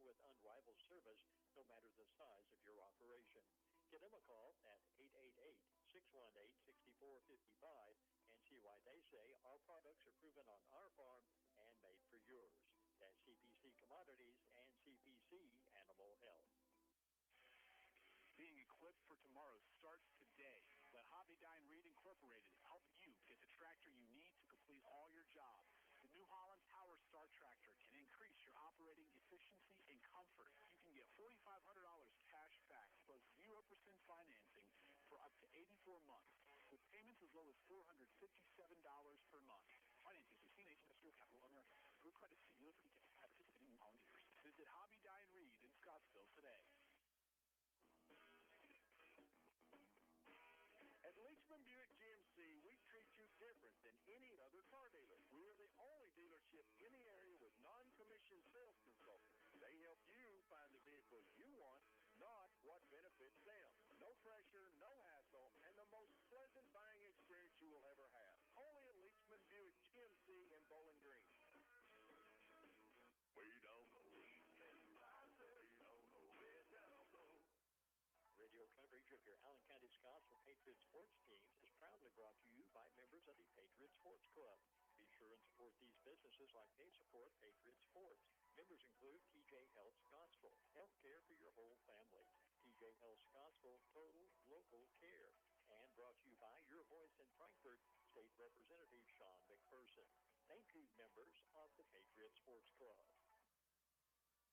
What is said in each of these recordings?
with unrivaled service, no matter the size of your operation. Give them a call at 888-618-6455 and see why they say our products are proven on our farm and made for yours. That's CPC Commodities and CPC Animal Health. Being equipped for tomorrow starts today. Let Hobby Dine Reed Incorporated help you get the tractor you need to complete all your jobs. The New Holland Power Star tractor can increase your operating efficiency and comfort. You can get $4,500 cash back plus 0% financing for up to 84 months, with payments as low as $457 per month. Financing through CNH Industrial Capital America. Through credit to you at participating New Holland dealers. Visit Hobby Dine Reed in Scottsville today. At Leachman Buick GMC, we treat you different than any other car dealer. We are the only dealership in the area with non-commissioned sales consultants. They help you find the vehicle you want, not what benefits them. No pressure, no hassle, and the most pleasant buying experience you will ever have. Only at Leachman Buick GMC in Bowling Green. We don't know. We don't know. Radio coverage of your Allen County Scottsville Patriot sports teams is proudly brought to you by members of the Patriot Sports Club. Be sure and support these businesses like they support Patriot Sports. Members include TJ Health Scottsville, health care for your whole family. TJ Health Scottsville, total local care. And brought to you by your voice in Frankfort, State Representative Sean McPherson. Thank you, members of the Patriot Sports Club.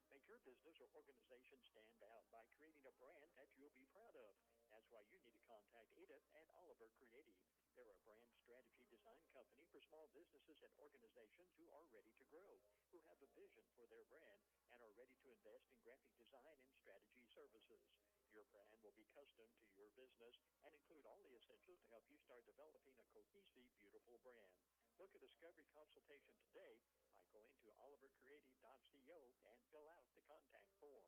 Make your business or organization stand out by creating a brand that you'll be proud of. That's why you need to contact Edith and Oliver Creative. They're a brand strategy design company for small businesses and organizations who are ready to grow, who have a vision for their brand, and are ready to invest in graphic design and strategy services. Your brand will be custom to your business and include all the essentials to help you start developing a cohesive, beautiful brand. Book a discovery consultation today by going to olivercreative.co and fill out the contact form.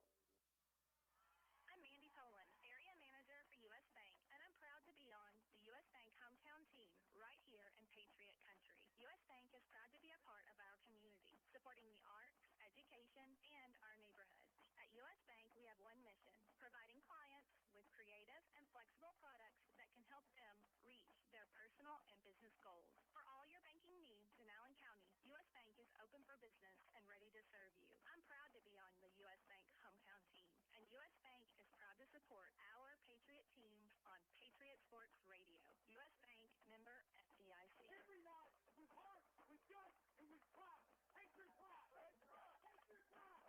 I'm Mandy Poland, Area Manager for U.S. Bank, and I'm proud to be on the U.S. Bank hometown team right here in Patriot Country. U.S. Bank is proud to be a part of our community, supporting the arts, education, and our neighborhoods. At U.S. Bank, we have one mission, providing clients with creative and flexible products that can help them reach their personal and business goals. For all your banking needs in Allen County, U.S. Bank is open for business and ready to serve you. I'm proud to be on the U.S. Bank hometown team, and U.S. Bank is proud to support our Patriot teams on Patriot Sports Radio. U.S. Bank, member FDIC. Every night, with heart, with guts, and with pride. Patriot pride. Patriot pride.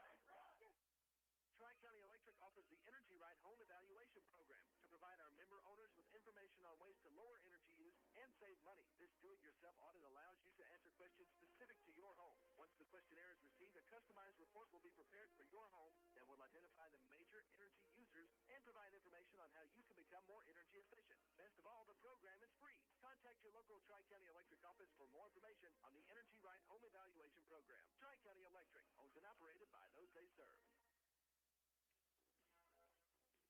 Tri-County Electric offers the Energy Right Home Evaluation Program to provide our member owners with information on ways to lower energy use and save money. This do-it-yourself audit allows you to answer questions specific to your home. Once the questionnaire is received, a customized report will be prepared for your home that will identify the major energy users and provide information on how you can become more energy efficient. Best of all, the program is free. Contact your local Tri-County Electric office for more information on the Energy Right Home Evaluation Program. Tri-County Electric, owned and operated by those they serve.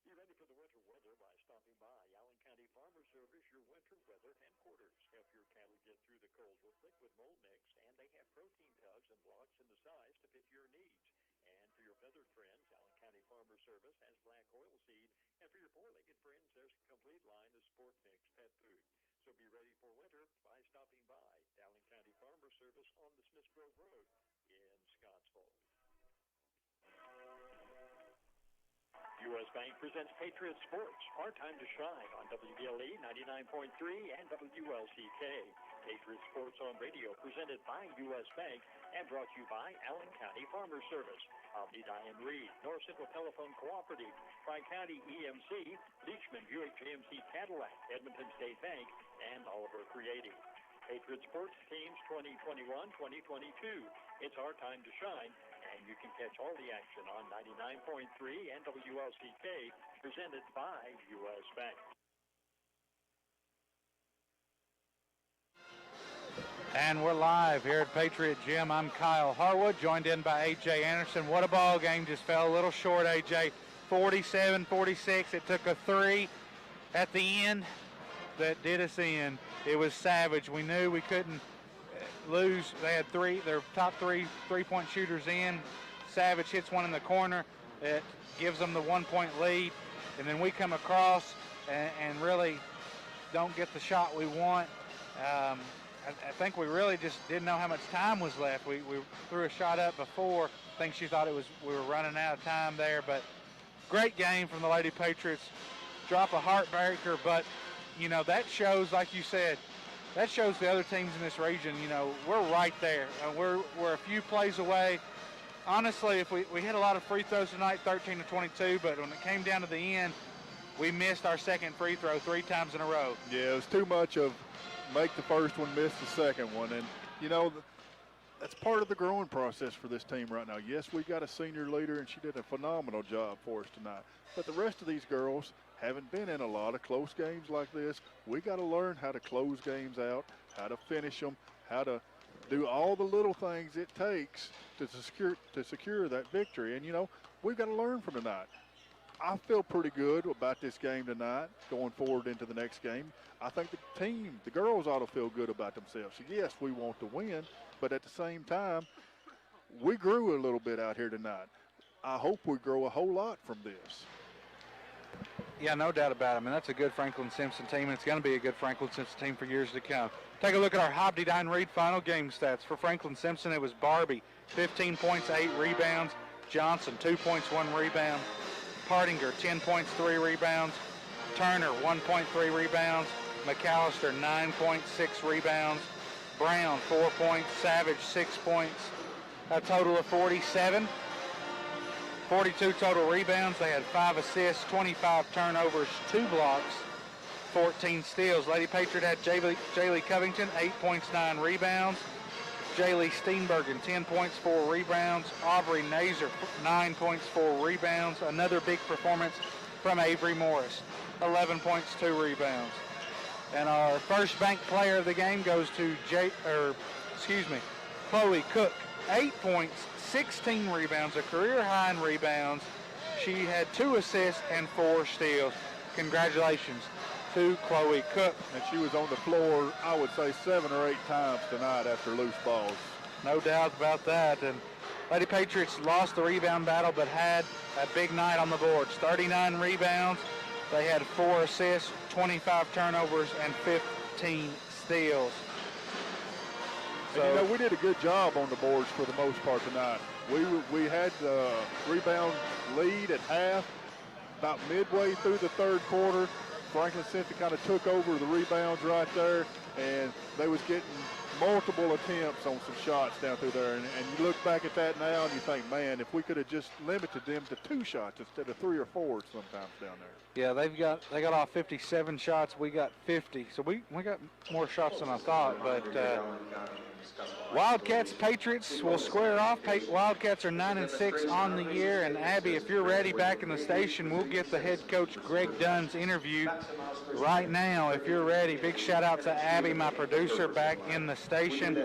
Be ready for the winter weather by stopping by Allen County Farmer Service, your winter weather headquarters. Help your cattle get through the cold with liquid mold mix, and they have protein tubs and blocks in the size to fit your needs. And for your feathered friends, Allen County Farmer Service has black oil seed, and for your four-legged friends, there's a complete line of sport mix pet food. So be ready for winter by stopping by Allen County Farmer Service on the Smith Grove Road in Scottsville. U.S. Bank presents Patriot Sports, our time to shine on WBLE 99.3 and WLCK. Patriot Sports on radio presented by U.S. Bank and brought to you by Allen County Farmer Service, Hobby Dine Reed, North Central Telephone Cooperative, Tri-County EMC, Leachman Buick GMC Cadillac, Edmonton State Bank, and Oliver Creative. Patriot Sports Teams 2021-2022. It's our time to shine, and you can catch all the action on 99.3 and WLCK, presented by U.S. Bank. And we're live here at Patriot Gym. I'm Kyle Harwood, joined in by A.J. Anderson. What a ball game. Just fell a little short, A.J. 47-46. It took a three at the end that did us in. It was savage. We knew we couldn't lose. They had their top three-point shooters in. Savage hits one in the corner. It gives them the 1-point lead. And then we come across and really don't get the shot we want. I think we really just didn't know how much time was left. We threw a shot up before. I think she thought we were running out of time there. But great game from the Lady Patriots. Drop a heartbreaker, but, you know, that shows, like you said, that shows the other teams in this region, you know, we're right there. We're a few plays away. Honestly, if we hit a lot of free throws tonight, 13 to 22, but when it came down to the end, we missed our second free throw 3 times in a row. Yeah, it was too much of make the first one, miss the second one. And, you know, that's part of the growing process for this team right now. Yes, we got a senior leader, and she did a phenomenal job for us tonight. But the rest of these girls haven't been in a lot of close games like this. We got to learn how to close games out, how to finish them, how to do all the little things it takes to secure that victory. And, you know, we've got to learn from tonight. I feel pretty good about this game tonight going forward into the next game. I think the team, the girls ought to feel good about themselves. So yes, we want to win, but at the same time, we grew a little bit out here tonight. I hope we grow a whole lot from this. Yeah, no doubt about it. I mean, that's a good Franklin Simpson team, and it's going to be a good Franklin Simpson team for years to come. Take a look at our Hobdydine Reed final game stats. For Franklin Simpson, it was Barbie, 15 points, 8 rebounds. Johnson, 2 points, 1 rebound. Partinger, 10 points, 3 rebounds. Turner, 1.3 rebounds. McAllister, 9.6 rebounds. Brown, 4 points. Savage, 6 points. A total of 47. 42 total rebounds. They had 5 assists, 25 turnovers, 2 blocks, 14 steals. Lady Patriot had Jaylee Covington, 8 points, 9 rebounds. Jaylee Steenbergen, 10 points, 4 rebounds. Aubrey Nazer, 9 points, 4 rebounds. Another big performance from Avery Morris, 11 points, 2 rebounds. And our first bank player of the game goes to Chloe Cook, 8 points, 16 rebounds, a career high in rebounds. She had 2 assists and 4 steals. Congratulations to Chloe Cook. And she was on the floor, I would say, 7 or 8 times tonight after loose balls. No doubt about that. And Lady Patriots lost the rebound battle, but had a big night on the boards. 39 rebounds. They had 4 assists, 25 turnovers, and 15 steals. So, and, you know, we did a good job on the boards for the most part tonight. We had the rebound lead at half. About midway through the third quarter, Franklin Simpson kind of took over the rebounds right there, and they was getting multiple attempts on some shots down through there. And you look back at that now and you think, man, if we could have just limited them to 2 shots instead of 3 or 4 sometimes down there. Yeah, they got off 57 shots. We got 50. So we got more shots than I thought. But Wildcats, Patriots will square off. Wildcats are 9-6 on the year. And Abby, if you're ready back in the station, we'll get the head coach Greg Dunn's interview right now. If you're ready, big shout out to Abby, my producer, back in the station.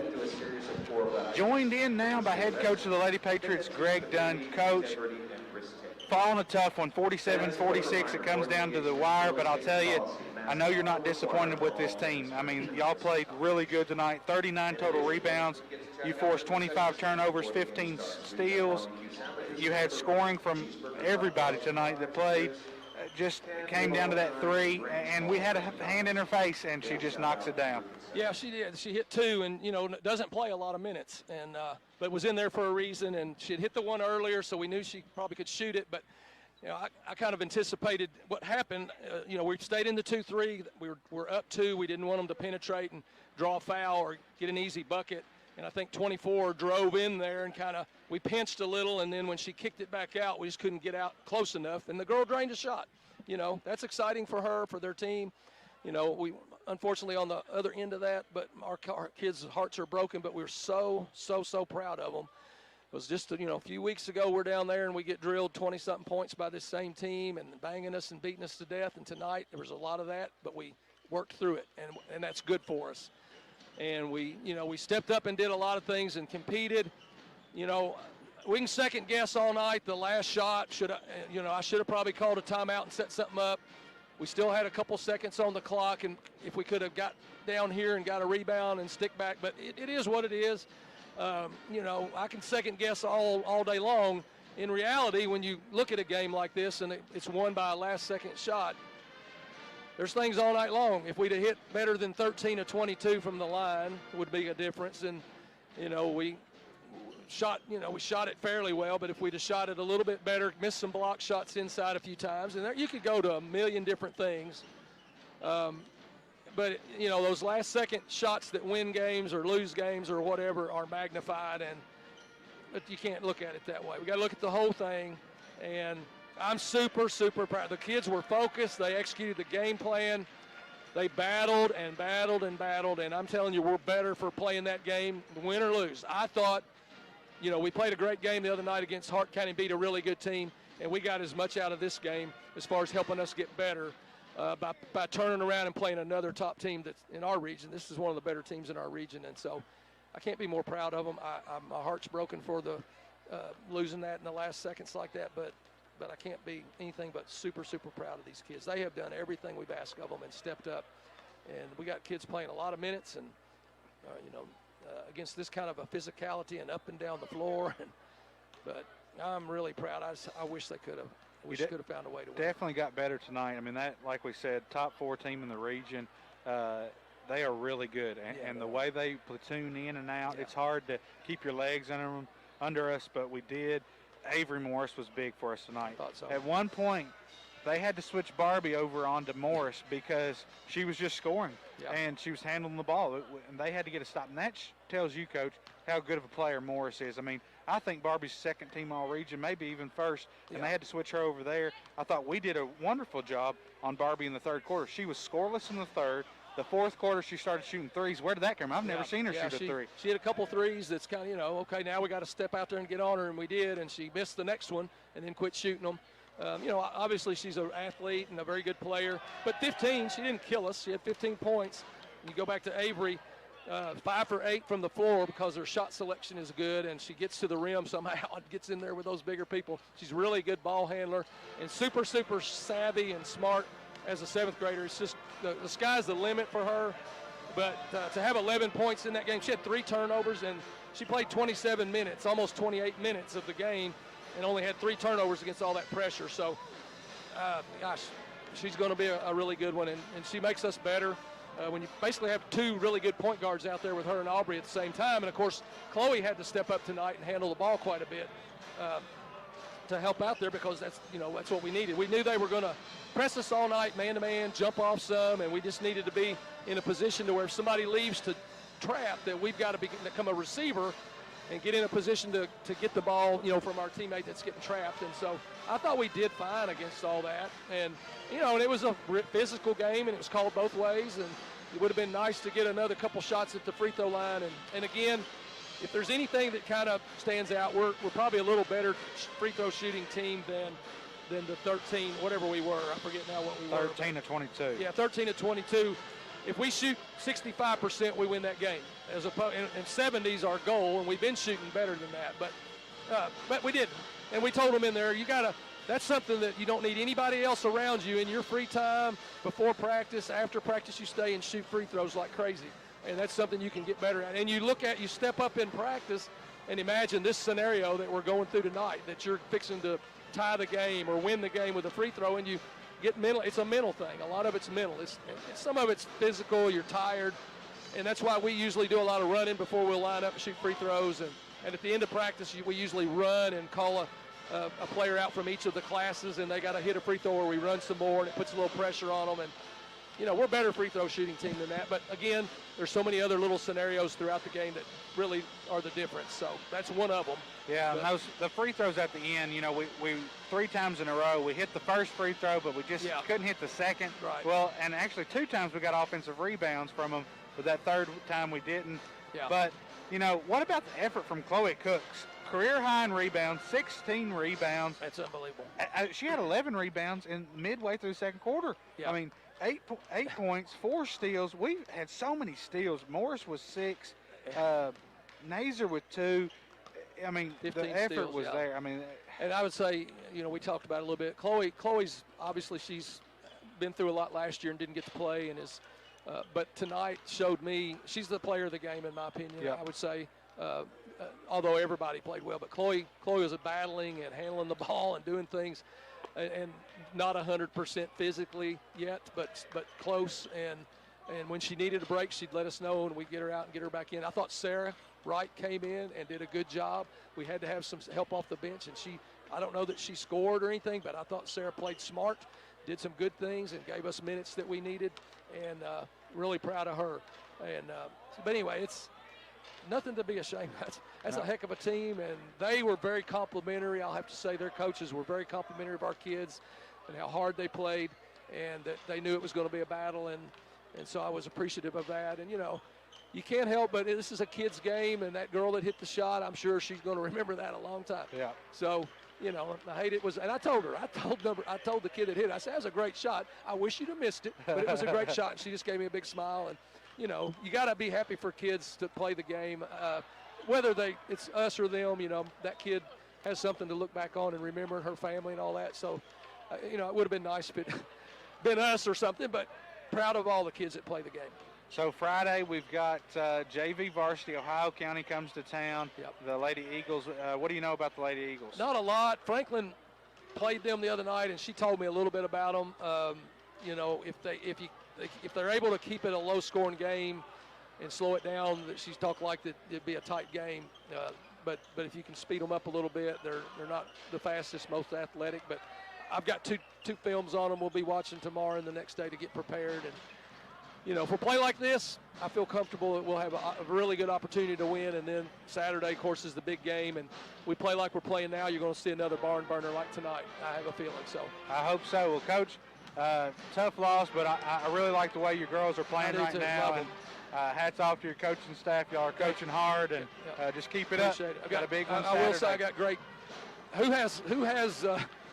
Joined in now by head coach of the Lady Patriots, Greg Dunn. Coach, following a tough one, 47-46. It comes down to the wire, but I'll tell you, I know you're not disappointed with this team. I mean, y'all played really good tonight. 39 total rebounds. You forced 25 turnovers, 15 steals. You had scoring from everybody tonight that played. Just came down to that 3, and we had a hand in her face, and she just knocks it down. Yeah, she did. She hit 2, and, you know, doesn't play a lot of minutes, and but was in there for a reason, and she had hit the one earlier, so we knew she probably could shoot it. But, you know, I kind of anticipated what happened. You know, we stayed in the 2-3. We were up 2. We didn't want them to penetrate and draw a foul or get an easy bucket. And I think 24 drove in there and kind of we pinched a little, and then when she kicked it back out, we just couldn't get out close enough. And the girl drained a shot. You know, that's exciting for her, for their team. You know, we unfortunately on the other end of that, but our kids' hearts are broken, but we're so proud of them. It was just, you know, a few weeks ago we're down there and we get drilled 20-something points by this same team and banging us and beating us to death. And tonight there was a lot of that, but we worked through it, and that's good for us. And we stepped up and did a lot of things and competed. You know, we can second guess all night. The last shot I should have probably called a timeout and set something up. We still had a couple seconds on the clock, and if we could have got down here and got a rebound and stick back, but it is what it is. You know, I can second guess all day long. In reality, when you look at a game like this and it's won by a last-second shot, there's things all night long. If we'd have hit better than 13 of 22 from the line, it would be a difference. And, you know, we shot it fairly well, but if we'd have shot it a little bit better, missed some block shots inside a few times, and there, you could go to a million different things. But, you know, those last-second shots that win games or lose games or whatever are magnified, but you can't look at it that way. We got to look at the whole thing, and I'm super, super proud. The kids were focused. They executed the game plan. They battled and battled and battled, and I'm telling you, we're better for playing that game, win or lose. I thought, you know, we played a great game the other night against Hart County, beat a really good team, and we got as much out of this game as far as helping us get better by turning around and playing another top team that's in our region. This is one of the better teams in our region, and so I can't be more proud of them. My heart's broken for the losing that in the last seconds like that, but I can't be anything but super, super proud of these kids. They have done everything we've asked of them and stepped up, and we got kids playing a lot of minutes and, you know, against this kind of a physicality and up and down the floor. But I'm really proud. I wish they could have. I wish they could have found a way to win. Definitely got better tonight. I mean, that, like we said, top 4 team in the region. They are really good, and the way they platoon in and out, it's hard to keep your legs under us, but we did. Avery Morris was big for us tonight. Thought so. At one point, they had to switch Barbie over onto Morris because she was just scoring, and she was handling the ball, and they had to get a stop. And that tells you, Coach, how good of a player Morris is. I mean, I think Barbie's second team all-region, maybe even first, and they had to switch her over there. I thought we did a wonderful job on Barbie in the third quarter. She was scoreless in the third. The fourth quarter, she started shooting threes. Where did that come from? I've never seen her shoot a three. She had a couple threes that's kind of, you know, okay, now we got to step out there and get on her, and we did, and she missed the next one and then quit shooting them. You know, obviously she's an athlete and a very good player, but 15, she didn't kill us. She had 15 points. You go back to Avery, 5 for 8 from the floor because her shot selection is good, and she gets to the rim somehow and gets in there with those bigger people. She's a really good ball handler and super, super savvy and smart as a 7th grader. It's just the sky's the limit for her. But to have 11 points in that game, she had 3 turnovers, and she played 27 minutes, almost 28 minutes of the game, and only had 3 turnovers against all that pressure. So, gosh, she's going to be a really good one, and she makes us better. When you basically have 2 really good point guards out there with her and Aubrey at the same time. And, of course, Chloe had to step up tonight and handle the ball quite a bit to help out there because that's what we needed. We knew they were going to press us all night, man-to-man, jump off some, and we just needed to be in a position to where if somebody leaves to trap, that we've got to become a receiver and get in a position to get the ball, you know, from our teammate that's getting trapped. And so I thought we did fine against all that. And, you know, and it was a physical game, and it was called both ways, and it would have been nice to get another couple shots at the free throw line. And again, if there's anything that kind of stands out, we're probably a little better free throw shooting team than the 13, whatever we were. I forget now what we were. 13 to 22. Yeah, 13 to 22. If we shoot 65%, we win that game. As opposed, and 70's our goal, and we've been shooting better than that. But we didn't. And we told them in there, that's something that you don't need anybody else around you in your free time, before practice, after practice, you stay and shoot free throws like crazy. And that's something you can get better at. And you step up in practice and imagine this scenario that we're going through tonight, that you're fixing to tie the game or win the game with a free throw, and you get mental. It's a mental thing. A lot of it's mental. Some of it's physical. You're tired. And that's why we usually do a lot of running before we'll line up and shoot free throws. And at the end of practice, we usually run and call a player out from each of the classes, and they got to hit a free throw or we run some more, and it puts a little pressure on them. And, you know, we're a better free throw shooting team than that. But, again, there's so many other little scenarios throughout the game that really are the difference. So that's one of them. Yeah, and the free throws at the end, you know, we 3 times in a row, we hit the first free throw, but we just couldn't hit the second. Right. Well, and actually 2 times we got offensive rebounds from them, but that third time we didn't. Yeah. But, you know, what about the effort from Chloe Cooks? Career high in rebounds, 16 rebounds. That's unbelievable. She had 11 rebounds in midway through the second quarter. Yeah. I mean, 8 points, 4 steals. We had so many steals. Morris was 6, Nazer with 2. I mean, the effort steals, was there. I mean, and I would say, you know, we talked about it a little bit. Chloe's obviously, she's been through a lot last year and didn't get to play, and but tonight showed me she's the player of the game in my opinion. Yeah. I would say although everybody played well, but Chloe was battling and handling the ball and doing things, and not 100% physically yet, but close. And when she needed a break, she'd let us know, and we'd get her out and get her back in. I thought Sarah Wright came in and did a good job. We had to have some help off the bench, and I don't know that she scored or anything, but I thought Sarah played smart, did some good things, and gave us minutes that we needed, and really proud of her. And but anyway, it's nothing to be ashamed of. That's a heck of a team, and they were very complimentary. I'll have to say their coaches were very complimentary of our kids and how hard they played, and that they knew it was going to be a battle, and so I was appreciative of that. And, you can't help but this is a kid's game, and that girl that hit the shot, I'm sure she's going to remember that a long time. Yeah. So, I hate it was, and I told her, I told the kid that hit it, I said, that was a great shot. I wish you'd have missed it, but it was a great shot. And she just gave me a big smile. And, you got to be happy for kids to play the game, whether it's us or them. That kid has something to look back on and remember, her family and all that. So, it would have been nice if it been us or something, but proud of all the kids that play the game. So Friday we've got JV varsity. Ohio County comes to town. Yep. The Lady Eagles. What do you know about the Lady Eagles? Not a lot. Franklin played them the other night, and she told me a little bit about them. If they're able to keep it a low-scoring game and slow it down, that she's talked like that it'd be a tight game. But if you can speed them up a little bit, they're not the fastest, most athletic. But I've got two films on them. We'll be watching tomorrow and the next day to get prepared. And if we play like this, I feel comfortable that we'll have a really good opportunity to win. And then Saturday, of course, is the big game. And we play like we're playing now, you're going to see another barn burner like tonight. I have a feeling so. I hope so. Well, Coach, tough loss, but I really like the way your girls are playing right now. And hats off to your coaching staff. Y'all are coaching hard, and just keep it Appreciate up. It. Got a big one I will say I got great. Who has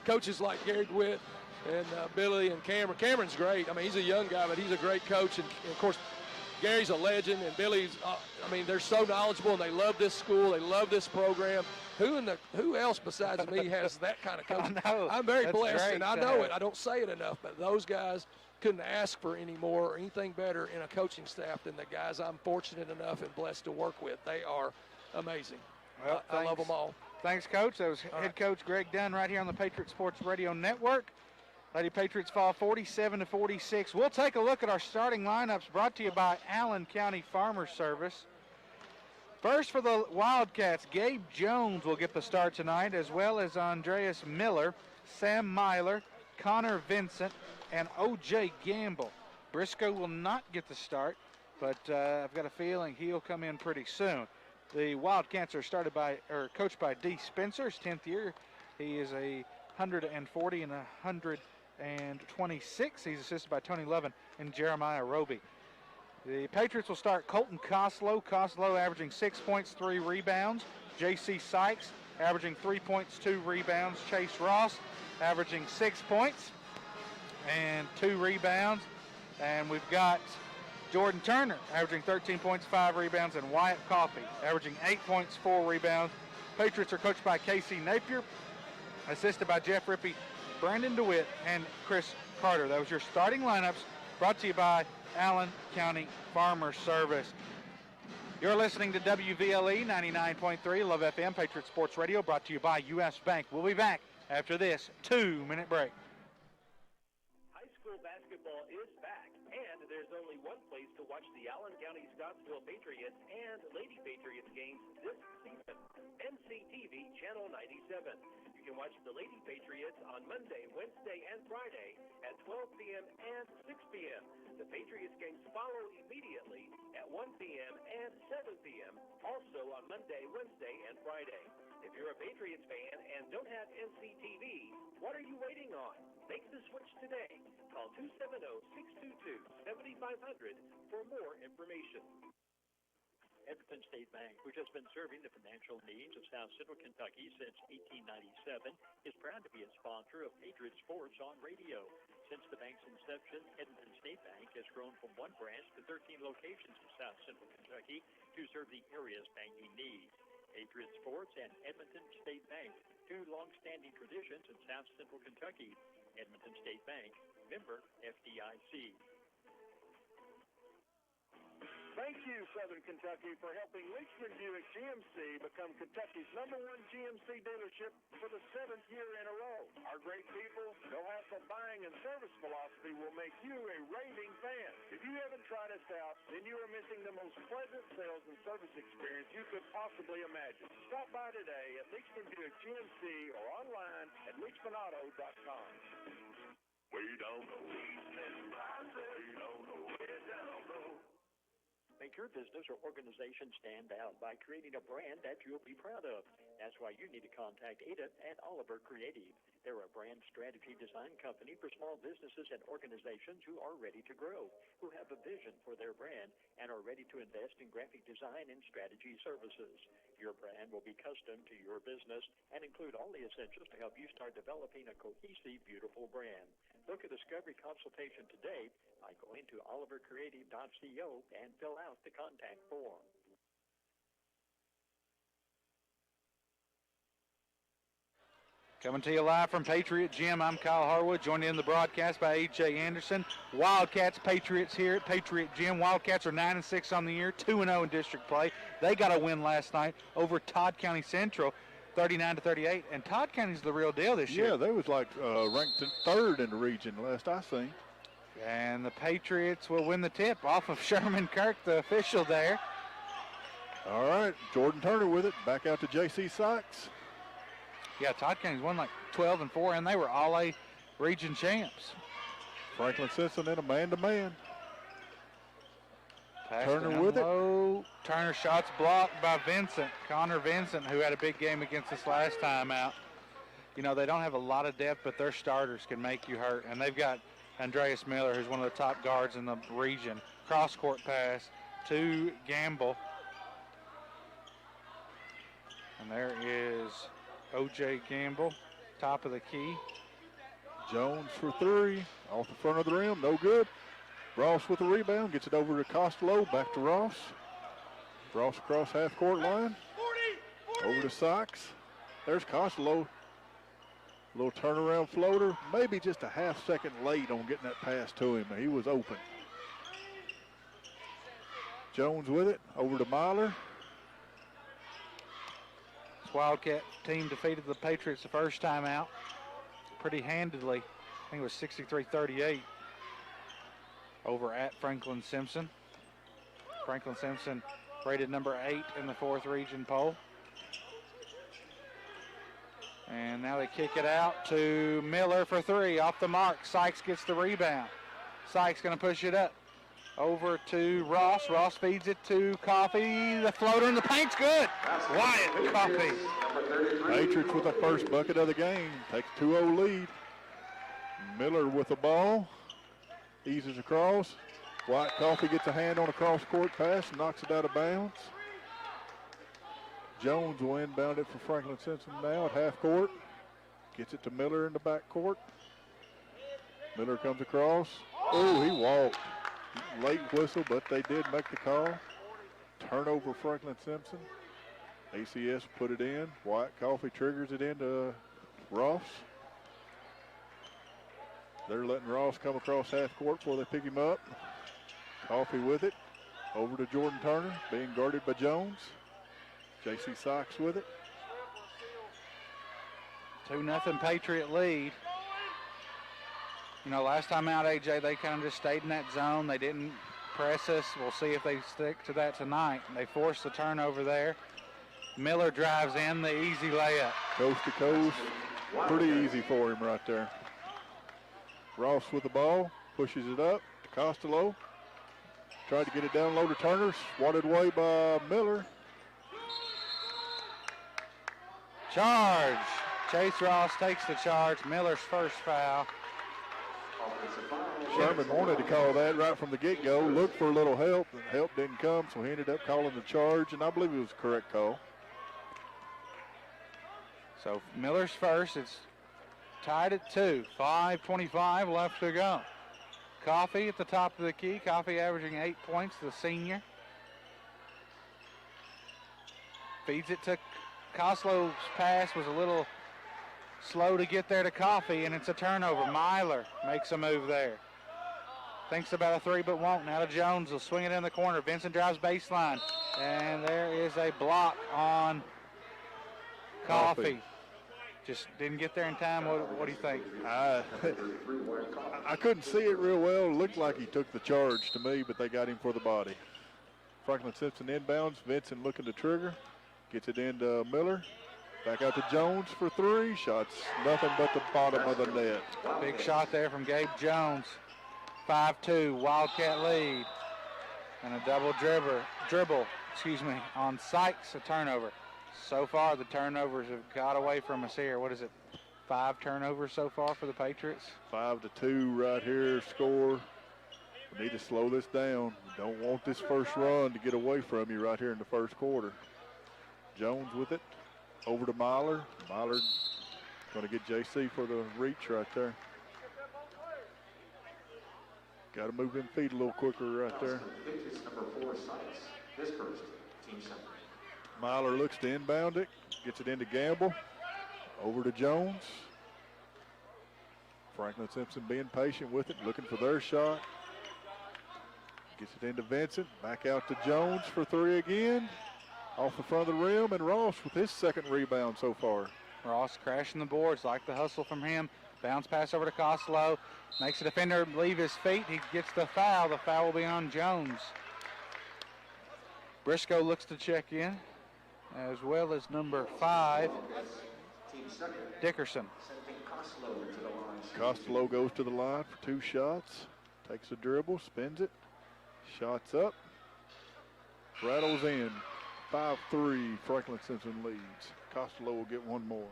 coaches like Gary DeWitt and Billy and Cameron? Cameron's great. I mean, he's a young guy, but he's a great coach. And of course, Gary's a legend, and Billy's, they're so knowledgeable, and they love this school. They love this program. Who else besides me has that kind of coaching? I'm very blessed, and I know it. I don't say it enough, but those guys couldn't ask for any more or anything better in a coaching staff than the guys I'm fortunate enough and blessed to work with. They are amazing. Well, I love them all. Thanks, Coach. That was head coach Greg Dunn right here on the Patriot Sports Radio Network. Lady Patriots fall 47-46. We'll take a look at our starting lineups brought to you by Allen County Farmer Service. First for the Wildcats, Gabe Jones will get the start tonight, as well as Andreas Miller, Sam Myler, Connor Vincent, and O.J. Gamble. Briscoe will not get the start, but I've got a feeling he'll come in pretty soon. The Wildcats are coached by D. Spencer, his 10th year. He is 140 and 126. He's assisted by Tony Levin and Jeremiah Roby. The Patriots will start Colton Coslow. Coslow averaging 6 points, 3 rebounds. J.C. Sykes averaging 3 points, 2 rebounds. Chase Ross averaging 6 points and 2 rebounds. And we've got Jordan Turner averaging 13 points, 5 rebounds, and Wyatt Coffey averaging 8 points, 4 rebounds. Patriots are coached by Casey Napier, assisted by Jeff Rippey, Brandon DeWitt, and Chris Carter. That was your starting lineups brought to you by Allen County Farmer Service. You're listening to WVLE 99.3 Love FM Patriot Sports Radio, brought to you by U.S. Bank. We'll be back after this 2-minute break. High school basketball is back, and there's only one place to watch the Allen County Scottsville Patriots and Lady Patriots games this season. NCTV Channel 97. You can watch the Lady Patriots on Monday, Wednesday, and Friday at 12 p.m. and 6 p.m. The Patriots games follow immediately at 1 p.m. and 7 p.m. also on Monday, Wednesday, and Friday. If you're a Patriots fan and don't have NCTV, what are you waiting on? Make the switch today. Call 270-622-7500 for more information. Edmonton State Bank, which has been serving the financial needs of South Central Kentucky since 1897, is proud to be a sponsor of Patriot Sports on radio. Since the bank's inception, Edmonton State Bank has grown from 1 branch to 13 locations in South Central Kentucky to serve the area's banking needs. Patriot Sports and Edmonton State Bank, 2 long-standing traditions in South Central Kentucky. Edmonton State Bank, member FDIC. Thank you, Southern Kentucky, for helping Leachman Buick GMC become Kentucky's #1 GMC dealership for the 7th year in a row. Our great people, no hassle buying and service philosophy will make you a raving fan. If you haven't tried us out, then you are missing the most pleasant sales and service experience you could possibly imagine. Stop by today at Leachman Buick GMC or online at leachmanauto.com. We don't know. We don't know. We don't know. Make your business or organization stand out by creating a brand that you'll be proud of. That's why you need to contact Ada at Oliver Creative. They're a brand strategy design company for small businesses and organizations who are ready to grow, who have a vision for their brand, and are ready to invest in graphic design and strategy services. Your brand will be custom to your business and include all the essentials to help you start developing a cohesive, beautiful brand. Book a discovery consultation today by going to olivercreative.co and fill out the contact form. Coming to you live from Patriot Gym, I'm Kyle Harwood, joined in the broadcast by A.J. Anderson. Wildcats, Patriots here at Patriot Gym. Wildcats are 9-6 on the year, 2-0 in district play. They got a win last night over Todd County Central, 39-38, and Todd County's the real deal this year. Yeah, they was like ranked 3rd in the region last I seen. And the Patriots will win the tip off of Sherman Kirk, the official there. All right, Jordan Turner with it. Back out to J.C. Sykes. Yeah, Todd County's won like 12-4, and they were all-A region champs. Franklin Simpson in a man-to-man. Turner with it. Turner shots blocked by Vincent. Connor Vincent, who had a big game against us last time out. You know, they don't have a lot of depth, but their starters can make you hurt. And they've got Andreas Miller, who's one of the top guards in the region. Cross-court pass to Gamble. And there is O.J. Gamble, top of the key. Jones for 3, off the front of the rim, no good. Ross with the rebound, gets it over to Costello, back to Ross. Ross across half-court line, over to Sykes. There's Costello. Little turnaround floater, maybe just a half-second late on getting that pass to him. He was open. Jones with it, over to Myler. This Wildcat team defeated the Patriots the first time out pretty handedly. I think it was 63-38 over at Franklin Simpson. Franklin Simpson rated number 8 in the 4th region poll. And now they kick it out to Miller for 3, off the mark. Sykes gets the rebound. Sykes going to push it up over to Ross. Ross feeds it to Coffey. The floater in the paint's good. Wyatt Coffey. Patriots with the first bucket of the game. Takes 2-0 lead. Miller with the ball. Eases across. Wyatt Coffey gets a hand on a cross-court pass and knocks it out of bounds. Jones will inbound it for Franklin Simpson now at half court. Gets it to Miller in the back court. Miller comes across. Oh, he walked. Late whistle, but they did make the call. Turnover Franklin Simpson. ACS put it in. Wyatt Coffey triggers it into Ross. They're letting Ross come across half court before they pick him up. Coffey with it. Over to Jordan Turner, being guarded by Jones. J.C. Sykes with it. 2-0 Patriot lead. You know, last time out, A.J., they kind of just stayed in that zone. They didn't press us. We'll see if they stick to that tonight. They forced the turnover there. Miller drives in, the easy layup. Coast to coast. Pretty easy for him right there. Ross with the ball. Pushes it up to Costello. Tried to get it down low to Turner. Swatted away by Miller. Charge. Chase Ross takes the charge. Miller's first foul. Sherman wanted to call that right from the get-go. Looked for a little help, and help didn't come, so he ended up calling the charge, and I believe it was the correct call. So Miller's first. It's tied at 2. 5:25 left to go. Coffey at the top of the key. Coffey averaging 8 points, the senior. Feeds it to Costello's pass was a little slow to get there to Coffey, and it's a turnover. Myler makes a move there. Thinks about a three, but won't. Now to Jones. Will swing it in the corner. Vincent drives baseline. And there is a block on Coffee. Just didn't get there in time. What do you think? I couldn't see it real well. It looked like he took the charge to me, but they got him for the body. Franklin Simpson inbounds. Vincent looking to trigger. Gets it into Miller. Back out to Jones for three. Shots nothing but the bottom of the net. Big shot there from Gabe Jones. 5-2, Wildcat lead. And a double dribble, on Sykes, a turnover. So far, the turnovers have got away from us here. What is it, 5 turnovers so far for the Patriots? 5-2 right here, score. We need to slow this down. We don't want this first run to get away from you right here in the first quarter. Jones with it. Over to Myler. Myler going to get JC for the reach right there. Got to move them feet a little quicker right there. Myler looks to inbound it. Gets it into Gamble. Over to Jones. Franklin Simpson being patient with it, looking for their shot. Gets it into Vincent. Back out to Jones for three again. Off the front of the rim, and Ross with his second rebound so far. Ross crashing the boards, like the hustle from him. Bounce pass over to Costello. Makes the defender leave his feet. He gets the foul. The foul will be on Jones. Briscoe looks to check in, as well as number 5, Dickerson. Costello goes to the line for 2 shots. Takes a dribble, spins it. Shots up. Rattles in. 5-3, Franklin Simpson leads. Costello will get one more.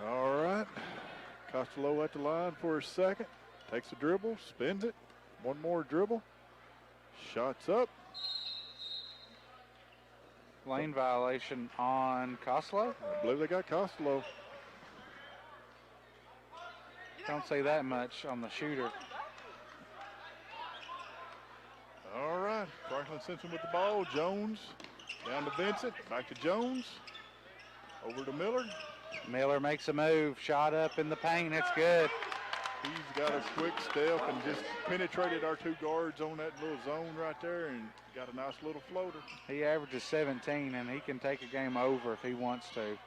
All right. Costello at the line for a second. Takes a dribble, spins it. One more dribble. Shots up. Lane violation on Costello. I believe they got Costello. Don't say that much on the shooter. All right, Franklin Simpson with the ball. Jones down to Vincent, back to Jones. Over to Miller. Miller makes a move, shot up in the paint, it's good. He's got a quick step and just penetrated our 2 guards on that little zone right there and got a nice little floater. He averages 17, and he can take a game over if he wants to.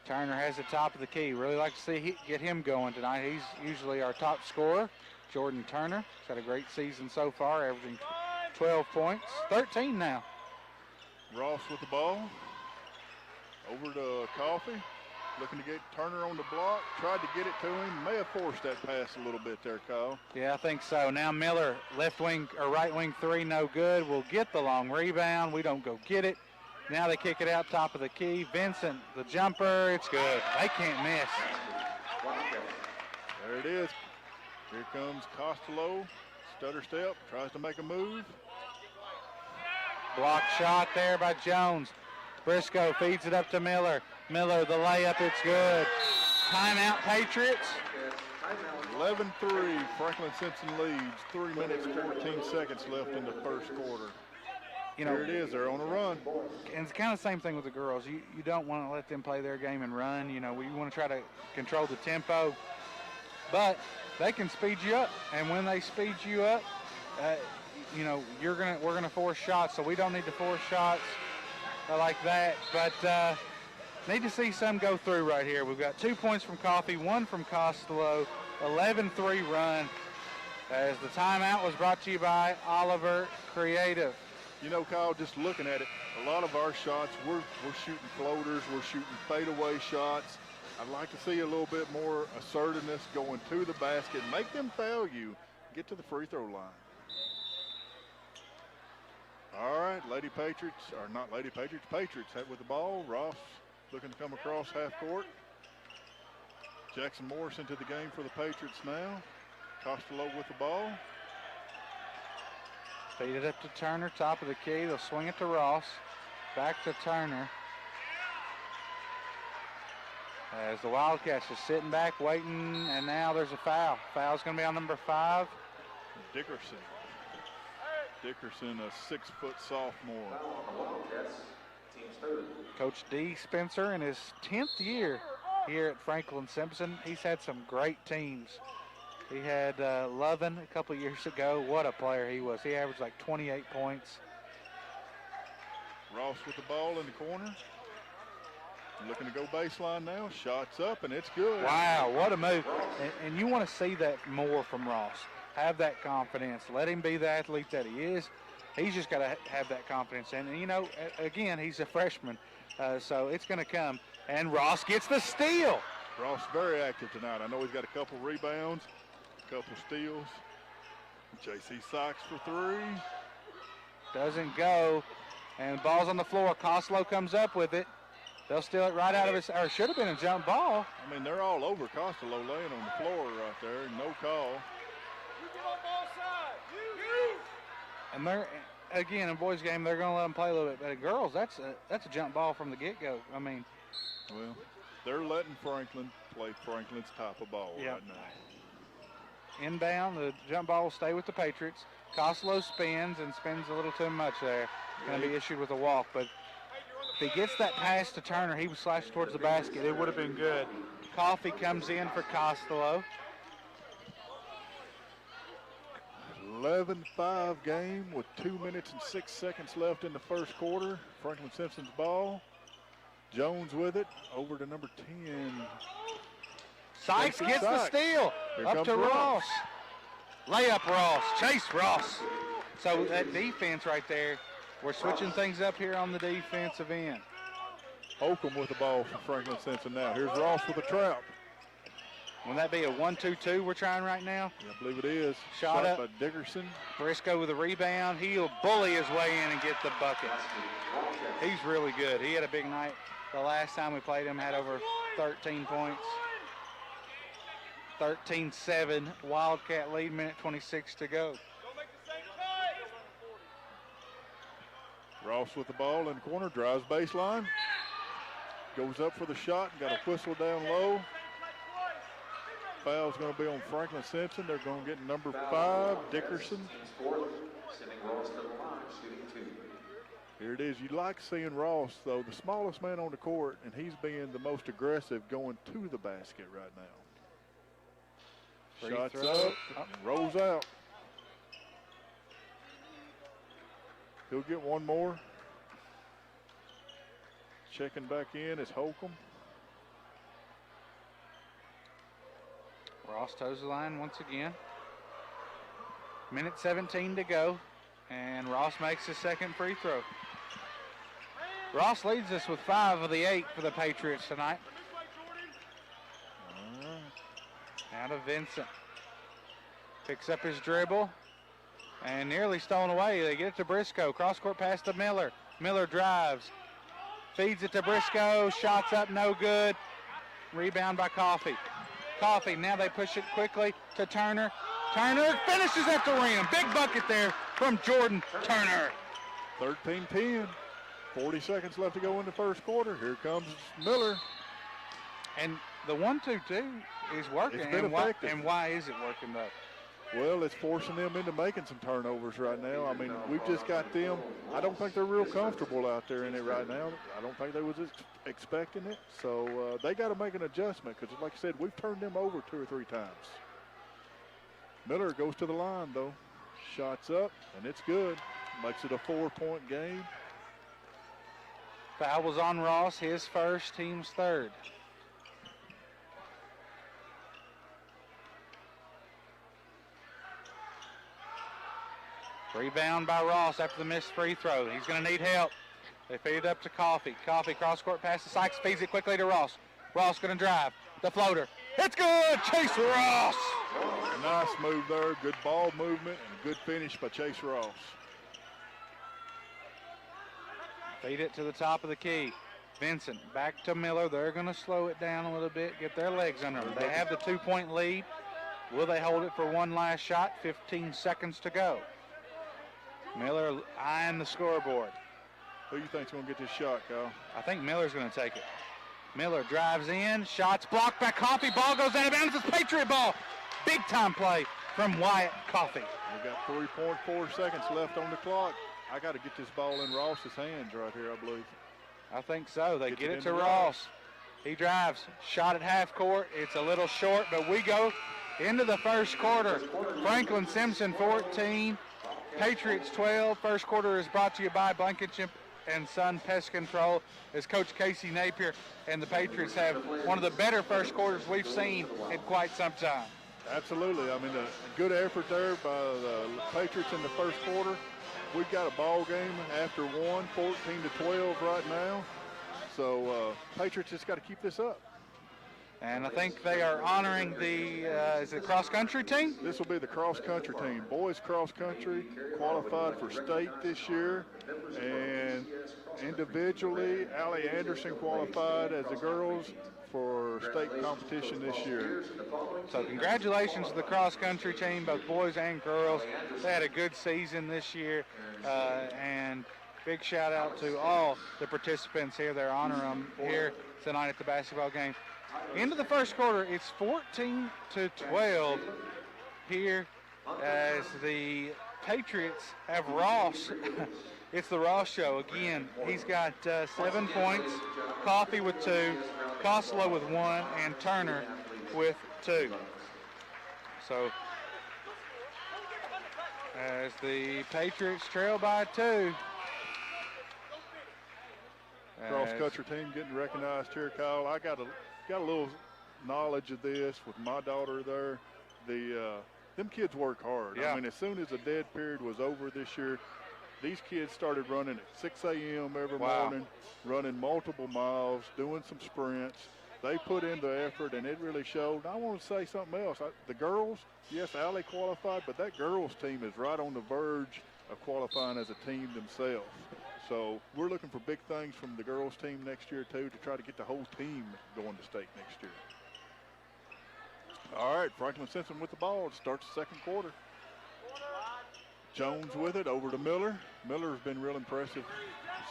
Turner has the top of the key. Really like to see get him going tonight. He's usually our top scorer. Jordan Turner. He's had a great season so far, averaging 12 points. 13 now. Ross with the ball. Over to Coffee. Looking to get Turner on the block. Tried to get it to him. May have forced that pass a little bit there, Kyle. Yeah, I think so. Now Miller, left wing or right wing 3, no good. We'll get the long rebound. We don't go get it. Now they kick it out top of the key. Vincent, the jumper. It's good. They can't miss. There it is. Here comes Costello. Stutter step. Tries to make a move. Block shot there by Jones. Briscoe feeds it up to Miller. Miller, the layup, it's good. Timeout, Patriots. 11-3, Franklin Simpson leads. 3 minutes, 14 seconds left in the first quarter. You know, there it is, they're on a run. And it's kind of the same thing with the girls. You don't want to let them play their game and run. You know, we want to try to control the tempo. But they can speed you up. And when they speed you up, you know, we're gonna force shots. So we don't need to force shots like that. But need to see some go through right here. We've got 2 points from Coffee, 1 from Costello, 11-3 run. As the timeout was brought to you by Oliver Creative. You know, Kyle, just looking at it, a lot of our shots, we're shooting floaters, we're shooting fadeaway shots. I'd like to see a little bit more assertiveness going to the basket, make them foul you, get to the free throw line. All right, Lady Patriots, or not Lady Patriots, Patriots with the ball. Ross looking to come across half court. Jackson Morris into the game for the Patriots now. Costello with the ball. Feed it up to Turner, top of the key. They'll swing it to Ross. Back to Turner. As the Wildcats are sitting back, waiting, and now there's a foul. Foul's going to be on number 5. Dickerson. Dickerson, a 6-foot sophomore. Coach D. Spencer in his 10th year here at Franklin Simpson. He's had some great teams. He had Lovin a couple years ago. What a player he was. He averaged like 28 points. Ross with the ball in the corner. Looking to go baseline now. Shots up, and it's good. Wow, what a move. And you want to see that more from Ross. Have that confidence. Let him be the athlete that he is. He's just got to have that confidence. And, you know, again, he's a freshman, so it's going to come. And Ross gets the steal. Ross very active tonight. I know he's got a couple rebounds, a couple steals. J.C. Sykes for three. Doesn't go. And the ball's on the floor. Costello comes up with it. They'll steal it right out of his, or should have been a jump ball. I mean, they're all over Costello laying on the floor right there. No call. And they're, again, in boys' game, they're going to let them play a little bit. But in girls, that's a jump ball from the get-go. I mean. Well, they're letting Franklin play Franklin's type of ball right now. Inbound, the jump ball will stay with the Patriots. Costello spins and spins a little too much there. Going to be issued with a walk. But if he gets that pass to Turner, he was slashed towards the basket. It would have been good. Coffey comes in for Costello. 11-5 game with 2 minutes and 6 seconds left in the first quarter. Franklin Simpson's ball. Jones with it. Over to number 10. Sykes gets the steal. Up to Ross. Layup Ross. Chase Ross. So that defense right there, we're switching things up here on the defensive end. Holcomb with the ball for Franklin Simpson now. Here's Ross with a trap. Wouldn't that be a 1-2-2 we're trying right now? Yeah, I believe it is. Shot up by Dickerson. Briscoe with a rebound. He'll bully his way in and get the buckets. He's really good. He had a big night. The last time we played him had over 13 points. 13-7. Wildcat lead, minute 26 to go. Ross with the ball in the corner, drives baseline. Goes up for the shot and got a whistle down low. Foul's going to be on Franklin Simpson. They're going to get number 5, Dickerson. Here it is. You like seeing Ross, though, the smallest man on the court, and he's being the most aggressive going to the basket right now. Shots up, rolls out. He'll get one more. Checking back in is Holcomb. Ross toes the line once again. Minute 17 to go, and Ross makes his second free throw. Ross leads us with 5 of the 8 for the Patriots tonight. Now to Vincent. Picks up his dribble and nearly stolen away. They get it to Briscoe. Cross-court pass to Miller. Miller drives. Feeds it to Briscoe. Shots up, no good. Rebound by Coffey. Coffey, now they push it quickly to Turner. Turner finishes at the rim. Big bucket there from Jordan Turner. 13-10. 40 seconds left to go in the first quarter. Here comes Miller. And the 1-2-2 is working. It's been effective. And why is it working, though? Well, it's forcing them into making some turnovers right now. I mean, we've just got them. I don't think they're real comfortable out there in it right now. I don't think they was expecting it. So they got to make an adjustment because, like I said, we've turned them over 2 or 3 times. Miller goes to the line, though. Shots up, and it's good. Makes it a 4-point game. Foul was on Ross, his first, team's third. Rebound by Ross after the missed free throw. He's going to need help. They feed it up to Coffey. Coffey cross-court pass to Sykes, feeds it quickly to Ross. Ross going to drive. The floater. It's good! Chase Ross! Nice move there. Good ball movement and good finish by Chase Ross. Feed it to the top of the key. Vincent back to Miller. They're going to slow it down a little bit, get their legs under them. They have the 2-point lead. Will they hold it for one last shot? 15 seconds to go. Miller eyeing the scoreboard. Who do you think's going to get this shot, Kyle? I think Miller's going to take it. Miller drives in. Shots blocked by Coffey. Ball goes out of bounds. It's Patriot ball. Big time play from Wyatt Coffey. We got 3.4 seconds left on the clock. I got to get this ball in Ross's hands right here, I believe. I think so. They get it to Ross. He drives, shot at half court. It's a little short, but we go into the first quarter. Franklin Simpson 14, Patriots 12. First quarter is brought to you by Blankenship and Son Pest Control, as Coach Casey Napier and the Patriots have one of the better first quarters we've seen in quite some time. Absolutely. I mean, a good effort there by the Patriots in the first quarter. We've got a ball game after 14-12 right now. So Patriots just got to keep this up. And I think they are honoring the, is it cross-country team? This will be the cross-country team. Boys cross-country qualified for state this year. And individually, Allie Anderson qualified as the girls for state competition this year. So congratulations to the cross-country team, both boys and girls. They had a good season this year. And big shout out to all the participants here. They're honoring them here tonight at the basketball game. Into the first quarter, it's 14-12 here as the Patriots have Ross. It's the Ross show again. He's got 7 points, Coffey with 2, Costello with 1, and Turner with 2. So as the Patriots trail by 2. Cross-country team getting recognized here, Kyle. I got a little knowledge of this with my daughter there. Them kids work hard. Yeah. I mean, as soon as the dead period was over this year, these kids started running at 6 a.m. every morning, running multiple miles, doing some sprints. They put in the effort, and it really showed. I want to say something else. The girls, yes, Allie qualified, but that girls team is right on the verge of qualifying as a team themselves. So we're looking for big things from the girls team next year, too, to try to get the whole team going to state next year. All right, Franklin Simpson with the ball to start the second quarter. Jones with it, over to Miller. Miller's been real impressive